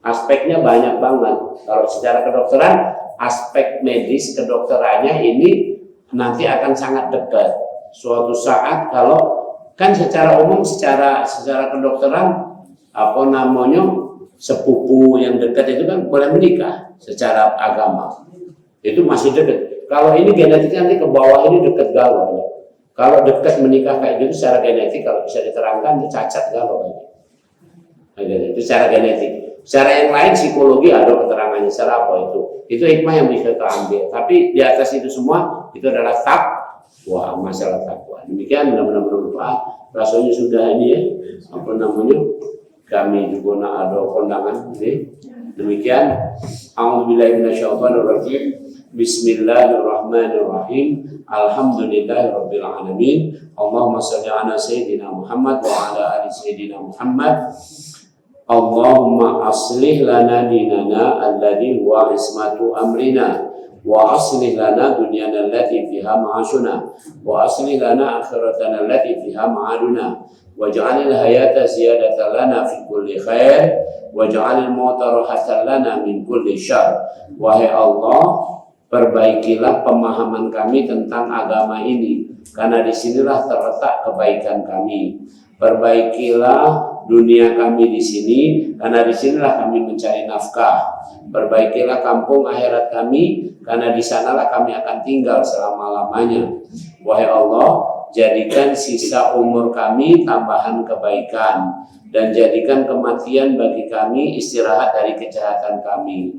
Aspeknya banyak banget. Kalau secara kedokteran, aspek medis kedokterannya ini nanti akan sangat dekat. Suatu saat kalau kan secara umum, secara kedokteran apa namanya sepupu yang dekat itu kan boleh menikah secara agama. Itu masih dekat. Kalau ini genetiknya nanti ke bawah ini dekat galau. Kalau dekat menikah kayak gitu secara genetik kalau bisa diterangkan itu cacat galau. Itu secara genetik. Secara yang lain psikologi ada keterangannya secara apa itu. Itu hikmah yang bisa kita ambil. Tapi di atas itu semua itu adalah takwa, masalah takwa. Demikian mudah-mudahan bermanfaat. Rasanya sudah ini ya, apa namanya? Kami juga ada kondangan. Demikian. A'udzubillahi minasyaitonirrajim. Bismillahirrahmanirrahim. Alhamdulillahirabbil alamin. Allahumma shalli ala sayyidina Muhammad wa ala ali sayyidina Muhammad. Allahumma aslih lana dinana alladhi huwa ismatu amrina wa aslih lana dunyana allati fiha ma'ashuna wa aslih lana akhiratana allati fiha ma'aduna waj'alil hayata ziyadatan lana fi kulli khair waj'alil mauta rahatan lana min kulli syarr. Wahai Allah, perbaikilah pemahaman kami tentang agama ini, karena disinilah terletak kebaikan kami. Perbaikilah dunia kami di sini, karena disinilah kami mencari nafkah. Perbaikilah kampung akhirat kami, karena di sanalah kami akan tinggal selama-lamanya. Wahai Allah, jadikan sisa umur kami tambahan kebaikan, dan jadikan kematian bagi kami istirahat dari kejahatan kami.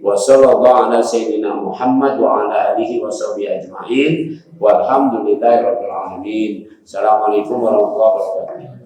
Wa sallallahu ala sayyidina Muhammad wa ala alihi wa sahbihi ajma'in walhamdulillahi rabbil alamin. Assalamualaikum warahmatullahi wabarakatuh.